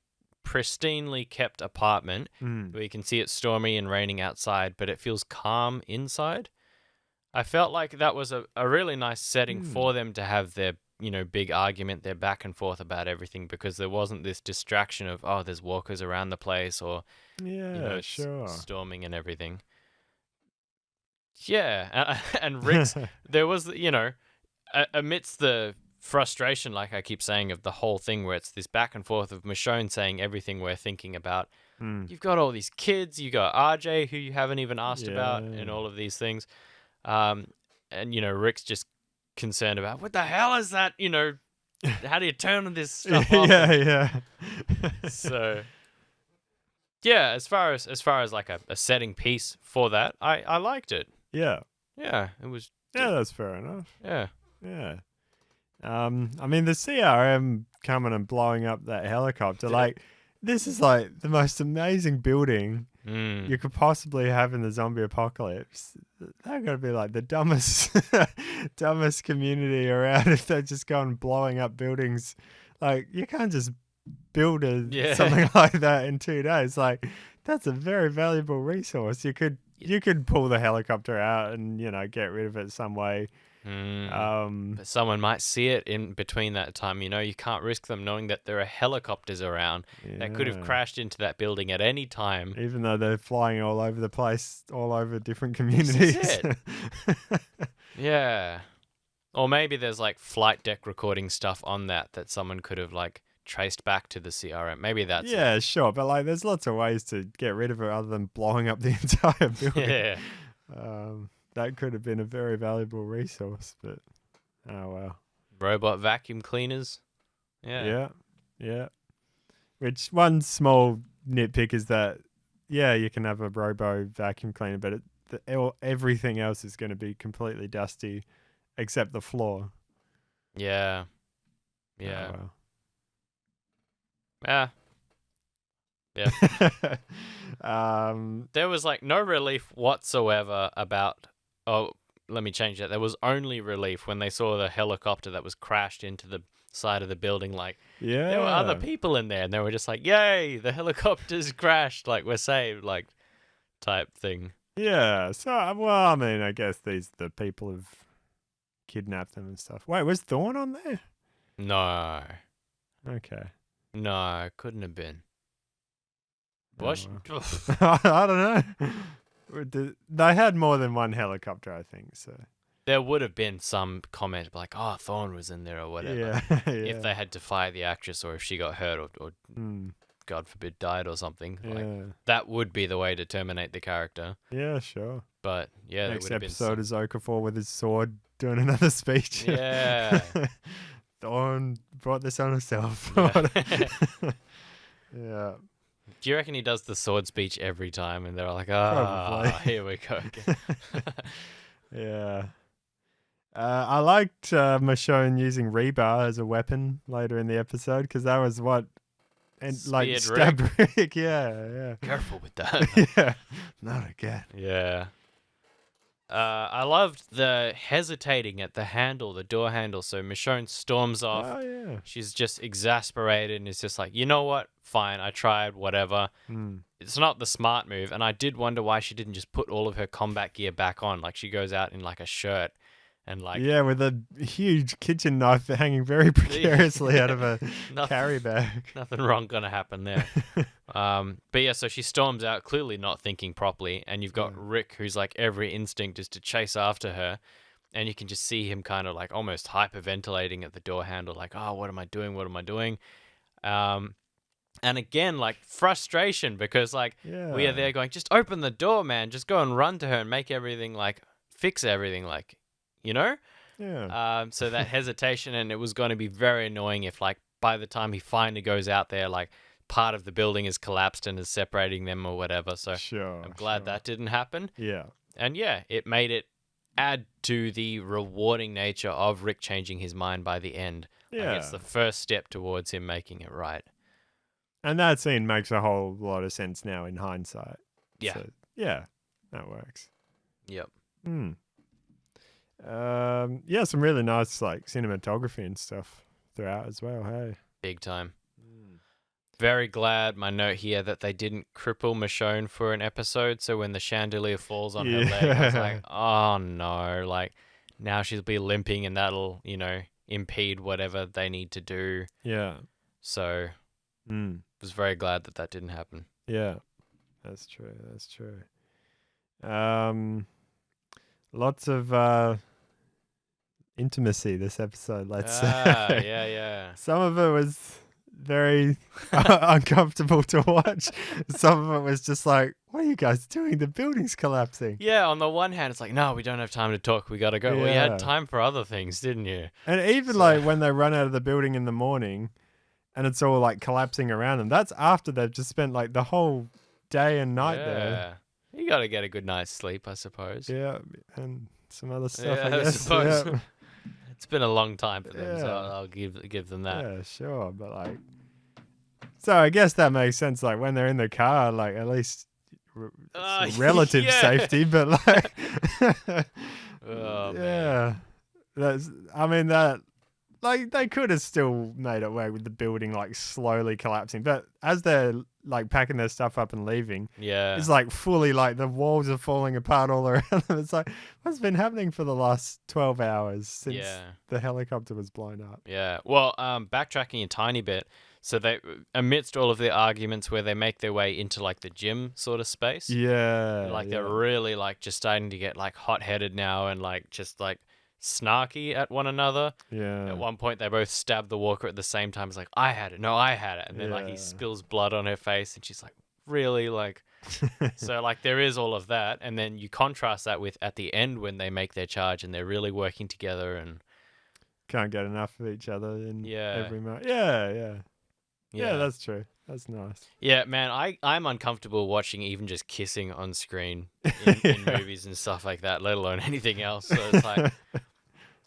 A: pristinely kept apartment where you can see it's stormy and raining outside, but it feels calm inside. I felt like that was a really nice setting for them to have their, big argument, their back and forth about everything, because there wasn't this distraction of, oh, there's walkers around the place or,
B: sure.
A: storming and everything. Yeah. And Rick's, there was, amidst the frustration, like I keep saying, of the whole thing where it's this back and forth of Michonne saying everything we're thinking about. You've got all these kids, you got RJ who you haven't even asked about, and all of these things. And Rick's just concerned about what the hell is that? How do you turn this stuff off?
B: Yeah.
A: So yeah, as far as like a setting piece for that, I liked it.
B: Yeah.
A: Yeah, it was.
B: Yeah, that's fair enough.
A: Yeah.
B: Yeah. I mean, the CRM coming and blowing up that helicopter, like, this is like the most amazing building you could possibly have in the zombie apocalypse. They're going to be like the dumbest, dumbest community around if they're just going blowing up buildings. Like, you can't just build something like that in 2 days. Like, that's a very valuable resource. You could pull the helicopter out and, get rid of it some way.
A: But someone might see it in between that time. You can't risk them knowing that there are helicopters around that could have crashed into that building at any time.
B: Even though they're flying all over the place, all over different communities.
A: This is it. Yeah. Or maybe there's like flight deck recording stuff on that someone could have like traced back to the CRM. Maybe that's
B: it. Sure. But like there's lots of ways to get rid of it other than blowing up the entire building.
A: Yeah.
B: That could have been a very valuable resource, but oh well.
A: Robot vacuum cleaners. Yeah.
B: Yeah. Which one small nitpick is that, you can have a robo vacuum cleaner, but everything else is going to be completely dusty except the floor.
A: Yeah.
B: Oh,
A: well. Yeah. There was like no relief whatsoever about. Oh, let me change that. There was only relief when they saw the helicopter that was crashed into the side of the building. Like, there were other people in there, and they were just like, "Yay, the helicopter's crashed! Like, we're saved!" Like, type thing.
B: Yeah. So, well, I mean, I guess the people have kidnapped them and stuff. Wait, was Thorn on there?
A: No.
B: Okay.
A: No, couldn't have been. What?
B: I don't know. They had more than one helicopter, I think. So
A: there would have been some comment like, "Oh, Thorn was in there" or whatever.
B: Yeah.
A: If they had to fire the actress, or if she got hurt, or God forbid died or something, like that would be the way to terminate the character.
B: Yeah, sure.
A: But yeah,
B: next episode is Okafor with his sword doing another speech.
A: Yeah.
B: Thorn brought this on herself. Yeah.
A: Do you reckon he does the sword speech every time and they're like, probably. Here we go again.
B: Yeah. I liked Michonne using rebar as a weapon later in the episode because that was what... And like stab Rick. Yeah.
A: Careful with that.
B: Yeah. Not again.
A: Yeah. I loved the hesitating at the handle, the door handle. So Michonne storms off.
B: Oh, yeah.
A: She's just exasperated and is just like, you know what? Fine, I tried, whatever. It's not the smart move. And I did wonder why she didn't just put all of her combat gear back on. Like she goes out in like a shirt and like...
B: Yeah, with a huge kitchen knife hanging very precariously out of a carry bag.
A: Nothing wrong gonna happen there. But yeah, so she storms out, clearly not thinking properly, and you've got Rick, who's like every instinct is to chase after her, And you can just see him kind of like almost hyperventilating at the door handle, like, oh, what am I doing? What am I doing? And again, like frustration because like we are there going, just open the door, man. Just go and run to her and make everything like fix everything, like, you know?
B: Yeah.
A: So that hesitation, and it was going to be very annoying if like by the time he finally goes out there, like part of the building is collapsed and is separating them or whatever. So
B: Sure.
A: I'm glad that didn't happen.
B: Yeah.
A: And yeah, it made it add to the rewarding nature of Rick changing his mind by the end.
B: Yeah.
A: Like it's the first step towards him making it right.
B: And that scene makes a whole lot of sense now in hindsight.
A: Yeah.
B: So, yeah, that works.
A: Yep.
B: Yeah, some really nice like cinematography and stuff throughout as well. Hey,
A: Big time. Very glad, my note here, that they didn't cripple Michonne for an episode. So when the chandelier falls on her leg, I was like, oh no, like now she'll be limping and that'll, you know, impede whatever they need to do.
B: Yeah.
A: So was very glad that didn't happen.
B: Yeah, that's true. That's true. Lots of intimacy this episode, let's say.
A: Yeah.
B: Some of it was very uncomfortable to watch. Some of it was just like, what are you guys doing? The building's collapsing.
A: Yeah, on the one hand, it's like, no, we don't have time to talk. We got to go. Well, you had time for other things, didn't you?
B: And even like when they run out of the building in the morning and it's all like collapsing around them, that's after they've just spent like the whole day and night there.
A: You got to get a good night's sleep, I suppose.
B: Yeah, and some other stuff,
A: Yeah,
B: I guess.
A: suppose.
B: Yeah.
A: It's been a long time for them, so I'll give them that.
B: Yeah, sure, but like, so I guess that makes sense. Like when they're in the car, like at least relative safety, but like,
A: man.
B: that's. I mean that. Like they could have still made it work with the building like slowly collapsing, but as they're like packing their stuff up and leaving, it's like fully like the walls are falling apart all around them. It's like what's been happening for the last 12 hours since the helicopter was blown up.
A: Yeah. Well, backtracking a tiny bit, so they amidst all of the arguments where they make their way into like the gym sort of space.
B: Yeah.
A: Like they're really like just starting to get like hot-headed now and like just like snarky at one another.
B: Yeah.
A: At one point, they both stab the walker at the same time. It's like, I had it. No, I had it. And then like he spills blood on her face, and she's like, really? Like, so like there is all of that, and then you contrast that with at the end when they make their charge and they're really working together and
B: can't get enough of each other in every moment. Yeah, that's true. That's nice.
A: Yeah, man, I'm uncomfortable watching even just kissing on screen in movies and stuff like that, let alone anything else. So it's like,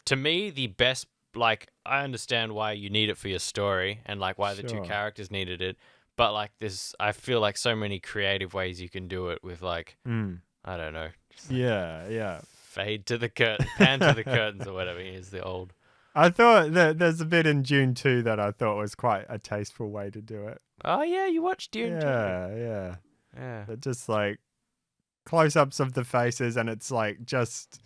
A: to me, the best, like, I understand why you need it for your story and like why the two characters needed it, but like this, I feel like so many creative ways you can do it with like, I don't know.
B: Yeah.
A: Fade to the curtain, pan to the curtains or whatever is the old.
B: I thought that there's a bit in Dune 2 that I thought was quite a tasteful way to do it.
A: Oh yeah, you watched Dune 2.
B: Yeah. But just like close-ups of the faces, and it's like just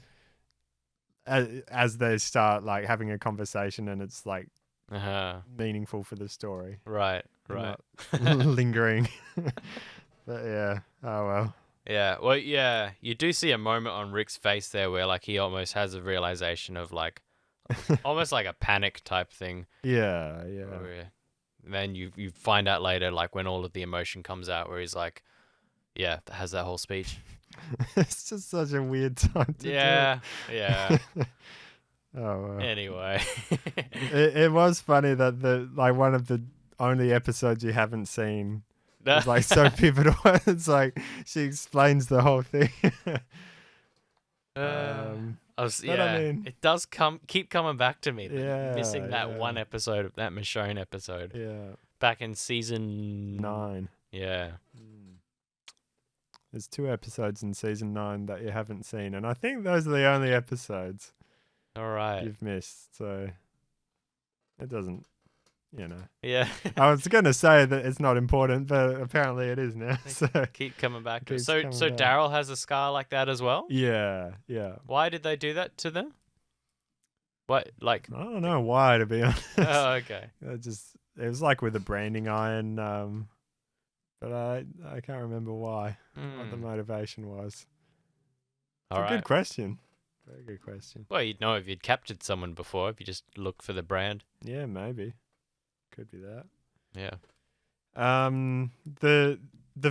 B: as they start like having a conversation, and it's like meaningful for the story.
A: Right.
B: Lingering. But yeah. Oh well.
A: Yeah. Well, yeah. You do see a moment on Rick's face there where like he almost has a realization of like almost like a panic type thing.
B: Yeah.
A: Then you find out later, like when all of the emotion comes out, where he's like, has that whole speech.
B: It's just such a weird time to do it.
A: Yeah.
B: Oh. Well.
A: Anyway,
B: it was funny that the like one of the only episodes you haven't seen is like so pivotal. It's like she explains the whole thing. I mean,
A: it does keep coming back to me. Missing that one episode of that Michonne episode.
B: Yeah.
A: Back in season
B: 9.
A: Yeah.
B: There's 2 episodes in season 9 that you haven't seen, and I think those are the only episodes.
A: All right.
B: You've missed, so it doesn't,
A: Yeah.
B: I was going to say that it's not important, but apparently it is now. So
A: keep coming back to it. So Daryl has a scar like that as well?
B: Yeah.
A: Why did they do that to them? What, like?
B: I don't know why, to be honest.
A: Oh, okay.
B: It was like with a branding iron, but I can't remember why, what the motivation was. It's a good question. Very good question.
A: Well, you'd know if you'd captured someone before, if you just look for the brand.
B: Yeah, maybe. Could be that.
A: Yeah.
B: The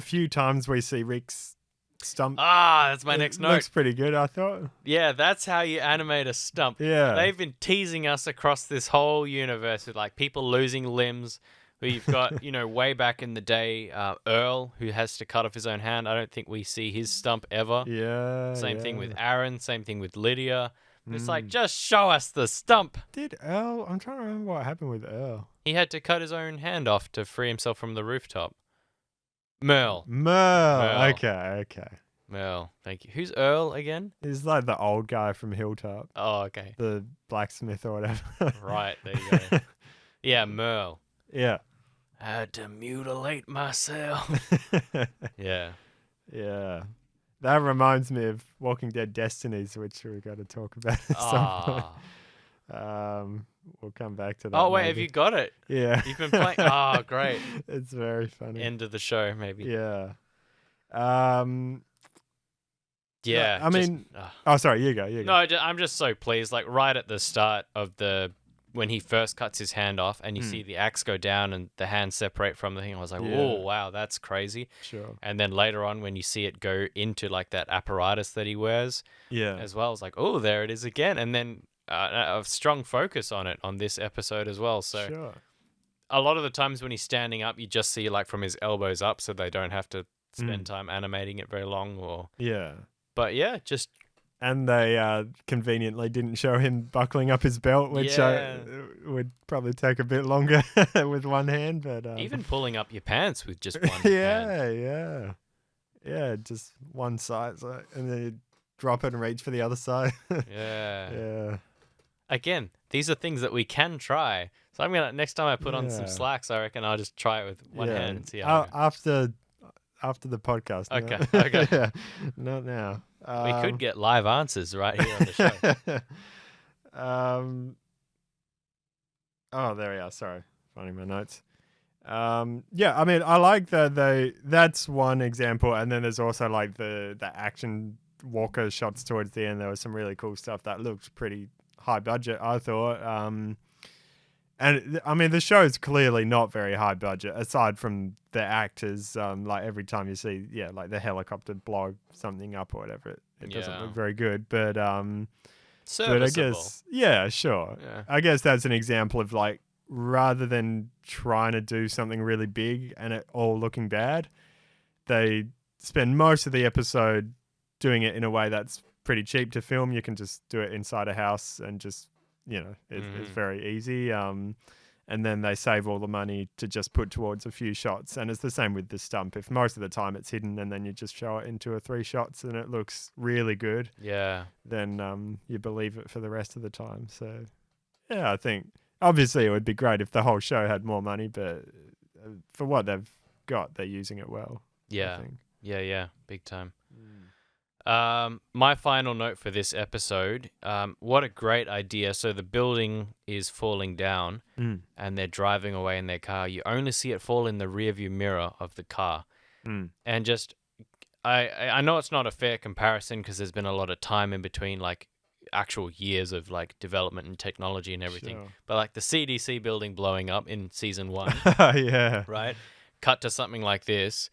B: few times we see Rick's stump,
A: That's my next note.
B: looks pretty good, I thought.
A: Yeah, that's how you animate a stump.
B: Yeah.
A: They've been teasing us across this whole universe with like people losing limbs. We've got, way back in the day, Earl, who has to cut off his own hand. I don't think we see his stump ever.
B: Yeah.
A: Same thing with Aaron. Same thing with Lydia. It's like,
B: Mm.
A: just show us the stump.
B: Did Earl? I'm trying to remember what happened with Earl.
A: He had to cut his own hand off to free himself from the rooftop. Merle.
B: Merle. Okay.
A: Merle. Thank you. Who's Earl again?
B: He's like the old guy from Hilltop,
A: Oh, okay.
B: the blacksmith or whatever.
A: Right. There you go. Yeah, Merle.
B: Yeah.
A: Had to mutilate myself. Yeah.
B: Yeah. That reminds me of Walking Dead Destinies, which we've got to talk about at some point. We'll come back to that.
A: Oh, wait,
B: maybe.
A: have you got it?
B: Yeah.
A: You've been playing? Oh, great.
B: It's very funny.
A: End of the show, maybe.
B: Yeah.
A: Yeah.
B: I mean, oh, sorry, you go.
A: No, I'm just so pleased. Like, right at the start of when he first cuts his hand off and you see the axe go down and the hand separate from the thing, I was like, whoa, wow, that's crazy.
B: Sure.
A: And then later on, when you see it go into like that apparatus that he wears as well, it's like, oh, there it is again. And then a strong focus on it on this episode as well. So
B: Sure.
A: a lot of the times when he's standing up, you just see like from his elbows up, so they don't have to spend time animating it very long.
B: Yeah.
A: But yeah, just.
B: And they conveniently didn't show him buckling up his belt, which would probably take a bit longer with one hand. But
A: even pulling up your pants with just one hand.
B: Yeah, just one side, and then you drop it and reach for the other side. Yeah.
A: Again, these are things that we can try. So I'm gonna next time I put on some slacks, I reckon I'll just try it with one hand and see how.
B: After the podcast.
A: Okay.
B: Yeah, not now.
A: We could get live answers right here on the show.
B: Oh, there we are. Sorry, finding my notes. Yeah, I mean, I like that that's one example, and then there's also like the action walker shots towards the end. There was some really cool stuff that looked pretty high budget, I thought. And I mean, the show's clearly not very high budget, aside from the actors. Like every time you see, like the helicopter blow something up or whatever, it doesn't look very good. But
A: serviceable.
B: I guess, sure.
A: Yeah.
B: I guess that's an example of like, rather than trying to do something really big and it all looking bad, they spend most of the episode doing it in a way that's pretty cheap to film. You can just do it inside a house and just. It's very easy. And then they save all the money to just put towards a few shots. And it's the same with the stump. If most of the time it's hidden and then you just show it in 2 or 3 shots and it looks really good, then you believe it for the rest of the time. So, yeah, I think obviously it would be great if the whole show had more money, but for what they've got, they're using it well.
A: Yeah.
B: I think.
A: Yeah, big time. My final note for this episode, what a great idea. So the building is falling down and they're driving away in their car. You only see it fall in the rearview mirror of the car. And just, I know it's not a fair comparison because there's been a lot of time in between, like actual years of like development and technology and everything.
B: Sure.
A: But like the CDC building blowing up in season 1,
B: yeah,
A: right? Cut to something like this.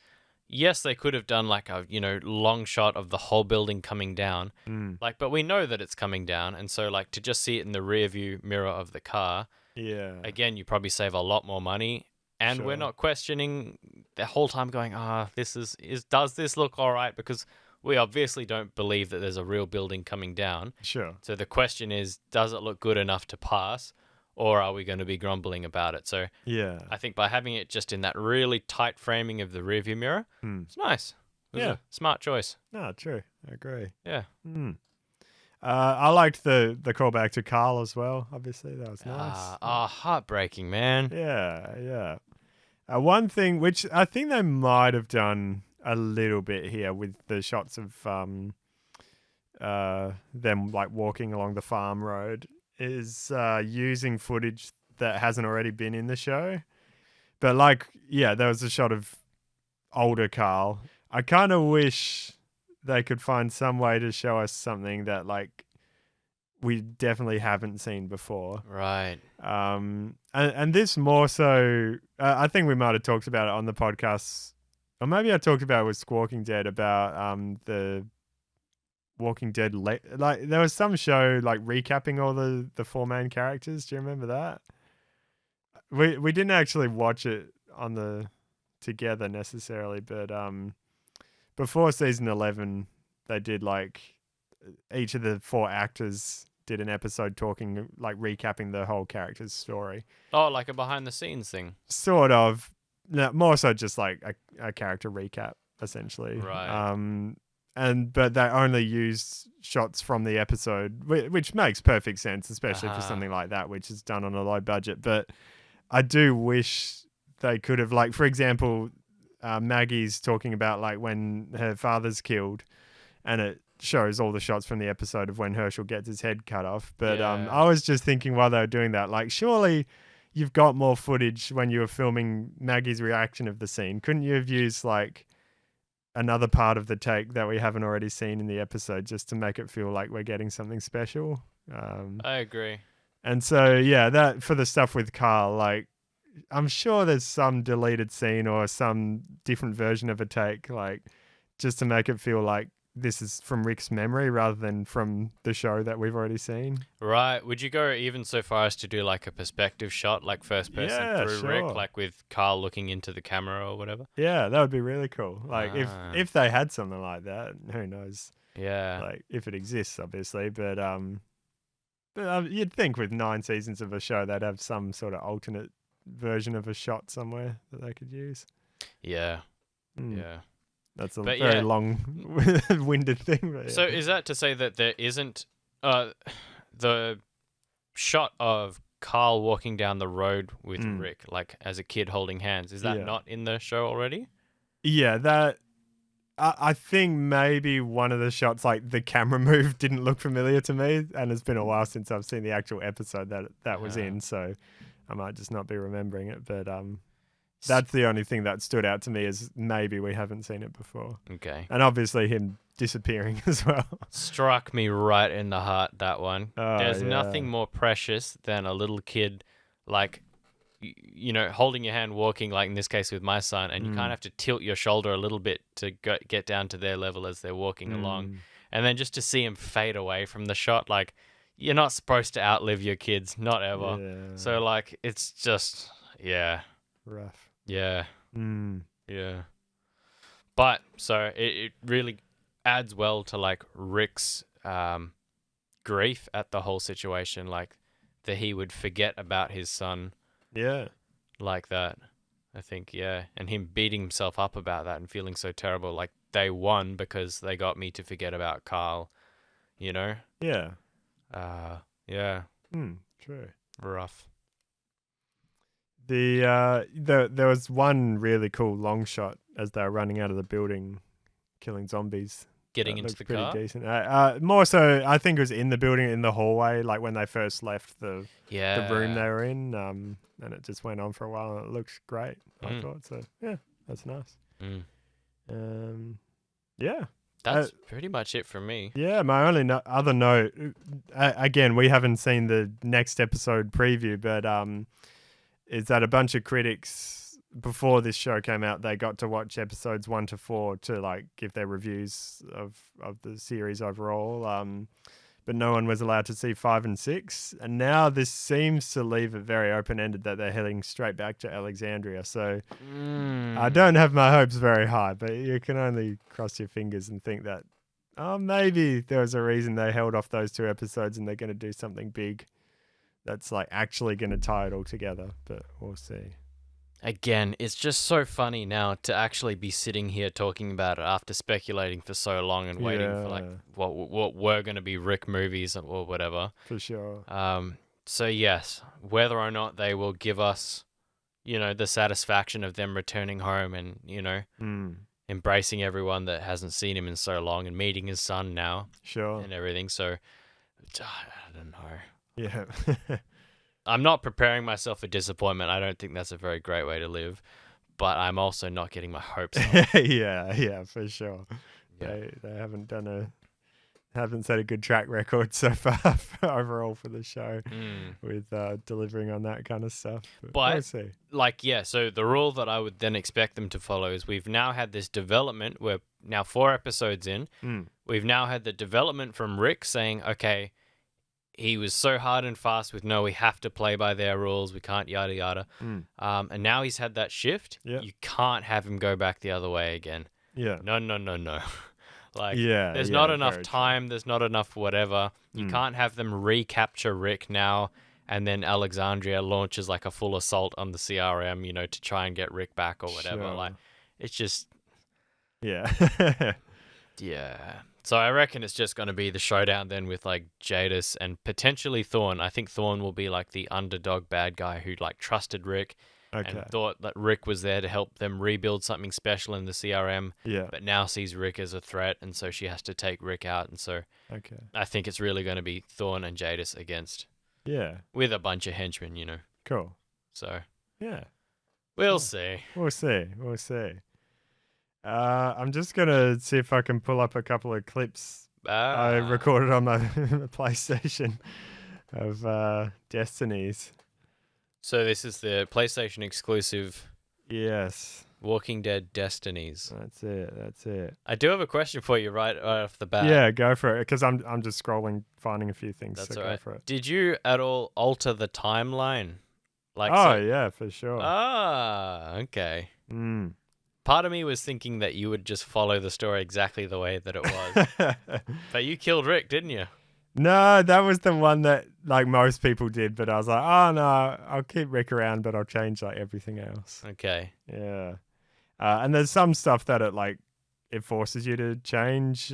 A: Yes, they could have done like a, long shot of the whole building coming down. Like, but we know that it's coming down. And so like to just see it in the rear view mirror of the car.
B: Yeah.
A: Again, you probably save a lot more money. And we're not questioning the whole time going, does this look all right? Because we obviously don't believe that there's a real building coming down.
B: Sure.
A: So the question is, does it look good enough to pass? Or are we going to be grumbling about it? So I think by having it just in that really tight framing of the rearview mirror, it's nice. It was a smart choice.
B: No, true. I agree.
A: Yeah.
B: I liked the callback to Carl as well. Obviously, that was nice.
A: Heartbreaking, man.
B: Yeah. One thing which I think they might have done a little bit here with the shots of them like walking along the farm road is using footage that hasn't already been in the show. But like, there was a shot of older Carl. I kind of wish they could find some way to show us something that like we definitely haven't seen before.
A: Right.
B: And this more so, I think we might have talked about it on the podcast, or maybe I talked about it with Walking Dead about the Walking Dead. Like there was some show like recapping all the four main characters. Do you remember that? We didn't actually watch it on the together necessarily, but before season 11, they did like each of the four actors did an episode talking like recapping the whole character's story.
A: Oh, like a behind the scenes thing.
B: Sort of, no, more so just like a character recap essentially.
A: Right.
B: But they only used shots from the episode, which makes perfect sense, especially for something like that, which is done on a low budget. But I do wish they could have, like, for example, Maggie's talking about like when her father's killed, and it shows all the shots from the episode of when Herschel gets his head cut off. But I was just thinking while they were doing that, like, surely you've got more footage when you were filming Maggie's reaction of the scene. Couldn't you have used like another part of the take that we haven't already seen in the episode just to make it feel like we're getting something special?
A: I agree.
B: And so, yeah, that for the stuff with Carl, like, I'm sure there's some deleted scene or some different version of a take, like, just to make it feel like this is from Rick's memory rather than from the show that we've already seen.
A: Right. Would you go even so far as to do like a perspective shot, like first person through
B: sure.
A: Rick, like with Carl looking into the camera or whatever?
B: Yeah, that would be really cool. Like if they had something like that, who knows?
A: Yeah.
B: Like if it exists, obviously, but you'd think with 9 seasons of a show, they'd have some sort of alternate version of a shot somewhere that they could use.
A: Yeah. Yeah.
B: That's a very long-winded thing. But
A: So is that to say that there isn't the shot of Carl walking down the road with Rick, like as a kid holding hands? Is that not in the show already? Yeah,
B: that I think maybe one of the shots, like the camera move, didn't look familiar to me, and it's been a while since I've seen the actual episode that was in, so I might just not be remembering it. But that's the only thing that stood out to me, is maybe we haven't seen it before.
A: Okay.
B: And obviously him disappearing as well.
A: Struck me right in the heart, that one. There's nothing more precious than a little kid, like, you know, holding your hand, walking, like in this case with my son, and you kind of have to tilt your shoulder a little bit to get down to their level as they're walking along. And then just to see him fade away from the shot, like, you're not supposed to outlive your kids, not ever.
B: Yeah.
A: So, like, it's just,
B: rough.
A: Yeah. Yeah. But, so, it really adds well to, like, Rick's grief at the whole situation, like, that he would forget about his son.
B: Yeah.
A: Like that, I think, and him beating himself up about that and feeling so terrible, like they won because they got me to forget about Carl, you know?
B: Yeah.
A: Yeah.
B: True.
A: Rough.
B: There was one really cool long shot as they were running out of the building, killing zombies.
A: Getting into the car?
B: Pretty decent. More so, I think it was in the building, in the hallway, like when they first left the room they were in, and it just went on for a while, and it looked great, I thought. So, yeah, that's nice. Yeah.
A: That's pretty much it for me.
B: Yeah, my only other note, again, we haven't seen the next episode preview, but is that a bunch of critics, before this show came out, they got to watch episodes 1 to 4 to like give their reviews of the series overall. But no one was allowed to see 5 and 6. And now this seems to leave it very open-ended that they're heading straight back to Alexandria. So I don't have my hopes very high, but you can only cross your fingers and think that, maybe there was a reason they held off those 2 episodes and they're going to do something big that's like actually going to tie it all together. But we'll see.
A: Again, it's just so funny now to actually be sitting here talking about it after speculating for so long and waiting for like what were going to be Rick movies or whatever.
B: For sure.
A: So yes, whether or not they will give us, you know, the satisfaction of them returning home and, you know, embracing everyone that hasn't seen him in so long and meeting his son now.
B: Sure.
A: And everything. So I don't know.
B: Yeah.
A: I'm not preparing myself for disappointment. I don't think that's a very great way to live, but I'm also not getting my hopes up.
B: yeah, for sure.
A: Yeah.
B: They haven't done haven't set a good track record so far overall for the show
A: Mm.
B: with delivering on that kind of stuff. But
A: But
B: we'll see.
A: like, yeah, so the rule that I would then expect them to follow is we've now had this development. We're now 4 episodes in. We've now had the development from Rick saying, okay, he was so hard and fast with no, we have to play by their rules. We can't yada yada. And now he's had that shift.
B: Yep.
A: You can't have him go back the other way again.
B: Yeah.
A: No. Like,
B: Yeah.
A: there's
B: yeah,
A: not enough
B: very true.
A: time. There's not enough whatever. You can't have them recapture Rick now. And then Alexandria launches like a full assault on the CRM, you know, to try and get Rick back or whatever.
B: Sure.
A: Like, it's just,
B: Yeah.
A: yeah. So I reckon it's just going to be the showdown then with like Jadis and potentially Thorne. I think Thorne will be like the underdog bad guy who like trusted Rick
B: Okay.
A: and thought that Rick was there to help them rebuild something special in the CRM,
B: Yeah.
A: but now sees Rick as a threat, and so she has to take Rick out. And so
B: Okay.
A: I think it's really going to be Thorne and Jadis against,
B: Yeah.
A: with a bunch of henchmen, you know.
B: Cool.
A: So
B: Yeah.
A: we'll
B: Sure.
A: see.
B: We'll see. We'll see. I'm just gonna see if I can pull up a couple of clips I recorded on my PlayStation of Destinies.
A: So this is the PlayStation exclusive
B: Yes,
A: Walking Dead Destinies.
B: that's it. That's it.
A: I do have a question for you right off the bat.
B: Yeah, go for it. Because I'm just scrolling, finding a few things.
A: That's
B: so
A: all
B: go
A: right.
B: for it.
A: Did you at all alter the timeline? Like,
B: Oh
A: so-
B: yeah, for sure.
A: Okay.
B: Mm.
A: Part of me was thinking that you would just follow the story exactly the way that it was. But you killed Rick, didn't you?
B: No, that was the one that like most people did, but I was like, oh no, I'll keep Rick around, but I'll change like everything else.
A: Okay.
B: Yeah. And there's some stuff that it forces you to change.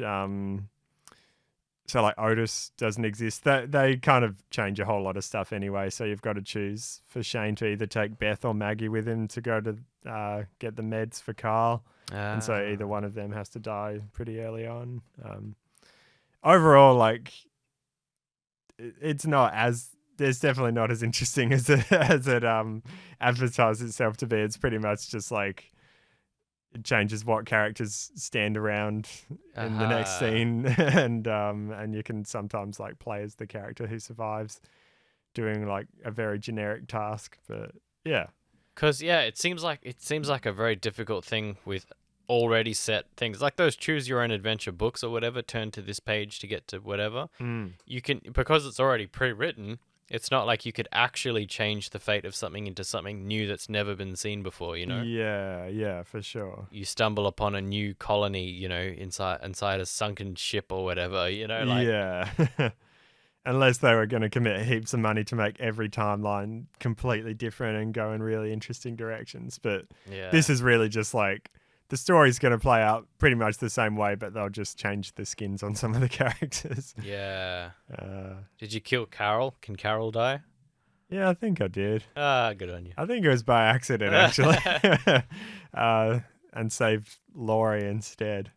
B: So like Otis doesn't exist. They kind of change a whole lot of stuff anyway. So you've got to choose for Shane to either take Beth or Maggie with him to go to get the meds for Carl. And so either one of them has to die pretty early on. Overall, like it's not as there's definitely not as interesting as it advertised itself to be. It's pretty much just like it changes what characters stand around in the next scene, and you can sometimes like play as the character who survives doing like a very generic task. But yeah,
A: Because it seems like a very difficult thing with already set things like those choose your own adventure books or whatever. Turn to this page to get to whatever. You can, because it's already pre-written. It's not like you could actually change the fate of something into something new that's never been seen before, you know?
B: Yeah, for sure.
A: You stumble upon a new colony, you know, inside a sunken ship or whatever, you know? Like,
B: Yeah. Unless they were going to commit heaps of money to make every timeline completely different and go in really interesting directions. But
A: yeah.
B: this is really just like the story's going to play out pretty much the same way, but they'll just change the skins on some of the characters.
A: Yeah.
B: Uh,
A: Did you kill Carol? Can Carol die?
B: yeah, I think I did.
A: Good on you.
B: I think it was by accident, actually. And saved Laurie instead.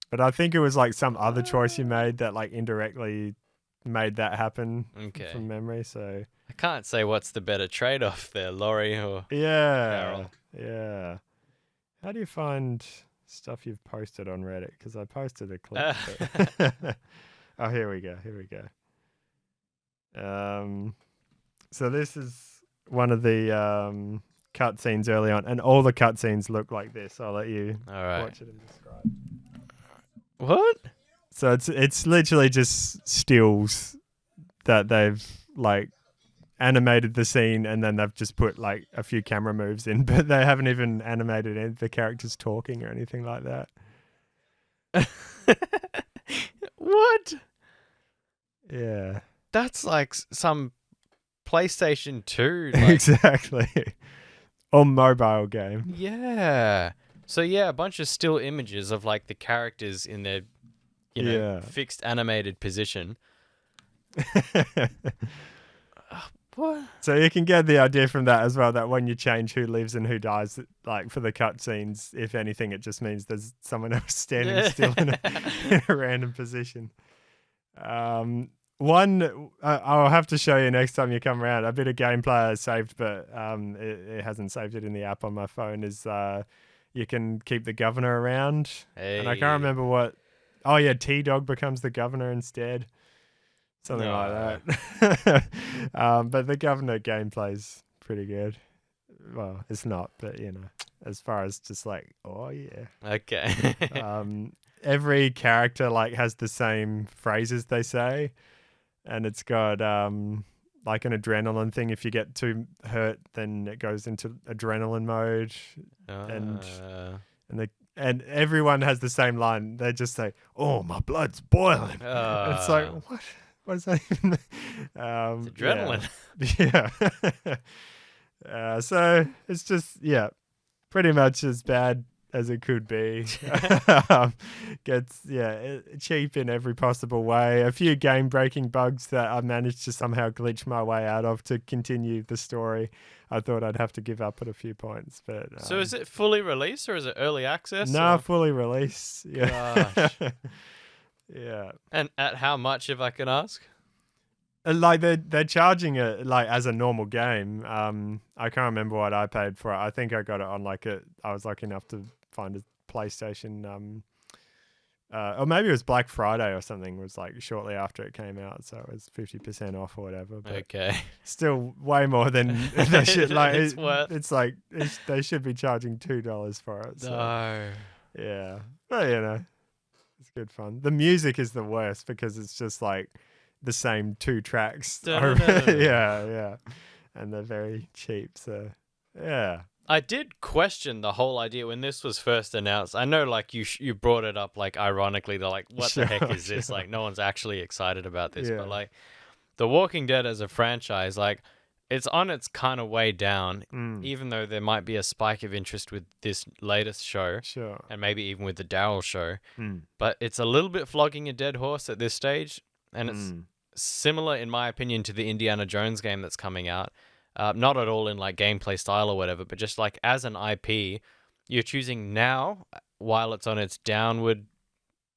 B: But I think it was like some other choice you made that like indirectly made that happen
A: Okay.
B: from memory. So
A: I can't say what's the better trade-off there, Laurie or
B: yeah,
A: Carol.
B: yeah. How do you find stuff you've posted on Reddit? Because I posted a clip. But oh, here we go. So this is one of the cutscenes early on, and all the cutscenes look like this. I'll let you
A: All right.
B: watch it and describe.
A: What?
B: So it's literally just stills that they've like animated the scene, and then they've just put like a few camera moves in, but they haven't even animated any of the characters talking or anything like that.
A: What?
B: Yeah,
A: That's like some PlayStation 2. Like,
B: exactly. Or mobile game.
A: yeah. So yeah, a bunch of still images of like the characters in their, you know,
B: Yeah.
A: fixed animated position. What?
B: So you can get the idea from that as well, that when you change who lives and who dies, like for the cutscenes, if anything, it just means there's someone else standing still in a random position. I'll have to show you next time you come around. A bit of gameplay I saved, but it hasn't saved it in the app on my phone. Is you can keep the governor around, and I can't remember what Oh yeah, T-Dog becomes the governor instead. Something
A: No.
B: like that. But the governor gameplay's pretty good. Well, it's not, but as far as just like, oh yeah.
A: Okay.
B: Every character like has the same phrases they say, and it's got like an adrenaline thing. If you get too hurt, then it goes into adrenaline mode, and everyone has the same line. They just say, "Oh, my blood's boiling." And it's like, what? What does that even mean?
A: It's adrenaline.
B: Yeah. So it's just pretty much as bad as it could be. Gets cheap in every possible way. A few game breaking bugs that I managed to somehow glitch my way out of to continue the story. I thought I'd have to give up at a few points, but
A: So is it fully released or is it early access?
B: No,
A: or?
B: fully released. Yeah.
A: Gosh.
B: Yeah.
A: And at how much, if I can ask?
B: Like they're charging it like as a normal game. I can't remember what I paid for it. I think I got it on I was lucky enough to find a PlayStation. Or maybe it was Black Friday or something. It was like shortly after it came out, so it was 50% off or whatever. But
A: Okay.
B: still way more than they should. Like
A: It's worth.
B: It's like they should be charging $2 for it. So.
A: No.
B: Yeah, but it's good fun. The music is the worst because it's just like the same 2 tracks. Yeah, and they're very cheap. So yeah.
A: I did question the whole idea when this was first announced. I know, like, you brought it up, like, ironically. They're like, what the heck is this? Like, no one's actually excited about this.
B: Yeah.
A: But, like, The Walking Dead as a franchise, like, it's on its kind of way down, even though there might be a spike of interest with this latest show.
B: Sure.
A: And maybe even with the Daryl show. But it's a little bit flogging a dead horse at this stage. And it's similar, in my opinion, to the Indiana Jones game that's coming out. Not at all in like gameplay style or whatever, but just like as an IP, you're choosing now while it's on its downward,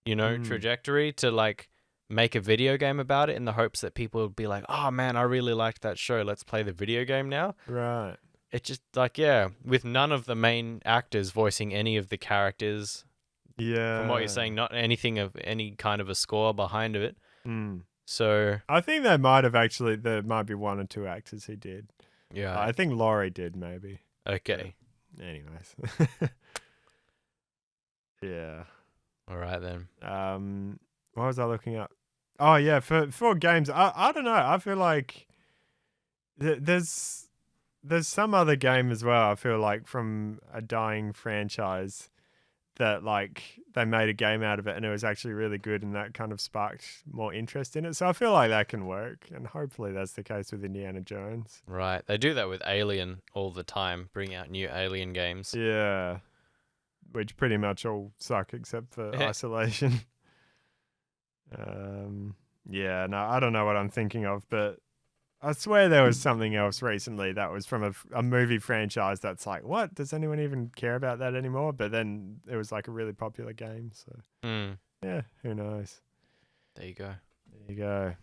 A: trajectory to like make a video game about it in the hopes that people would be like, oh man, I really liked that show. Let's play the video game now.
B: Right.
A: It's just like, with none of the main actors voicing any of the characters.
B: Yeah.
A: From what you're saying, not anything of any kind of a score behind of it. So
B: I think there might be 1 or 2 actors who did.
A: Yeah.
B: I think Laurie did maybe.
A: Okay.
B: But anyways. Yeah.
A: All right then.
B: What was I looking up? Oh yeah, for games, I don't know. I feel like there's some other game as well. I feel like from a dying franchise that like they made a game out of it and it was actually really good and that kind of sparked more interest in it. So I feel like that can work, and hopefully that's the case with Indiana Jones.
A: Right. They do that with Alien all the time, bring out new Alien games.
B: Yeah. Which pretty much all suck except for Isolation. Yeah, no, I don't know what I'm thinking of, but I swear there was something else recently that was from a movie franchise that's like, what? Does anyone even care about that anymore? But then it was like a really popular game. So, yeah, who knows?
A: There you go.
B: There you go.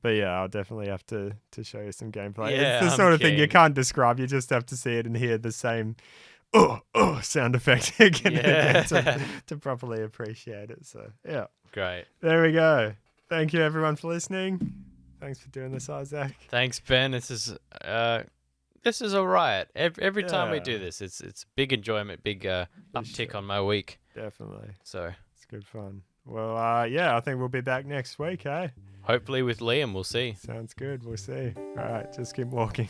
B: But yeah, I'll definitely have to show you some gameplay.
A: Yeah,
B: it's the sort of thing you can't describe. You just have to see it and hear the same sound effect again to properly appreciate it. So, yeah.
A: Great.
B: There we go. Thank you, everyone, for listening. Thanks for doing this, Isaac.
A: Thanks, Ben. This is all right. Every time we do this, it's big enjoyment, big uptick on my week.
B: Definitely.
A: So
B: it's good fun. Well, I think we'll be back next week, eh?
A: Hopefully with Liam, we'll see.
B: Sounds good. We'll see. All right, just keep walking.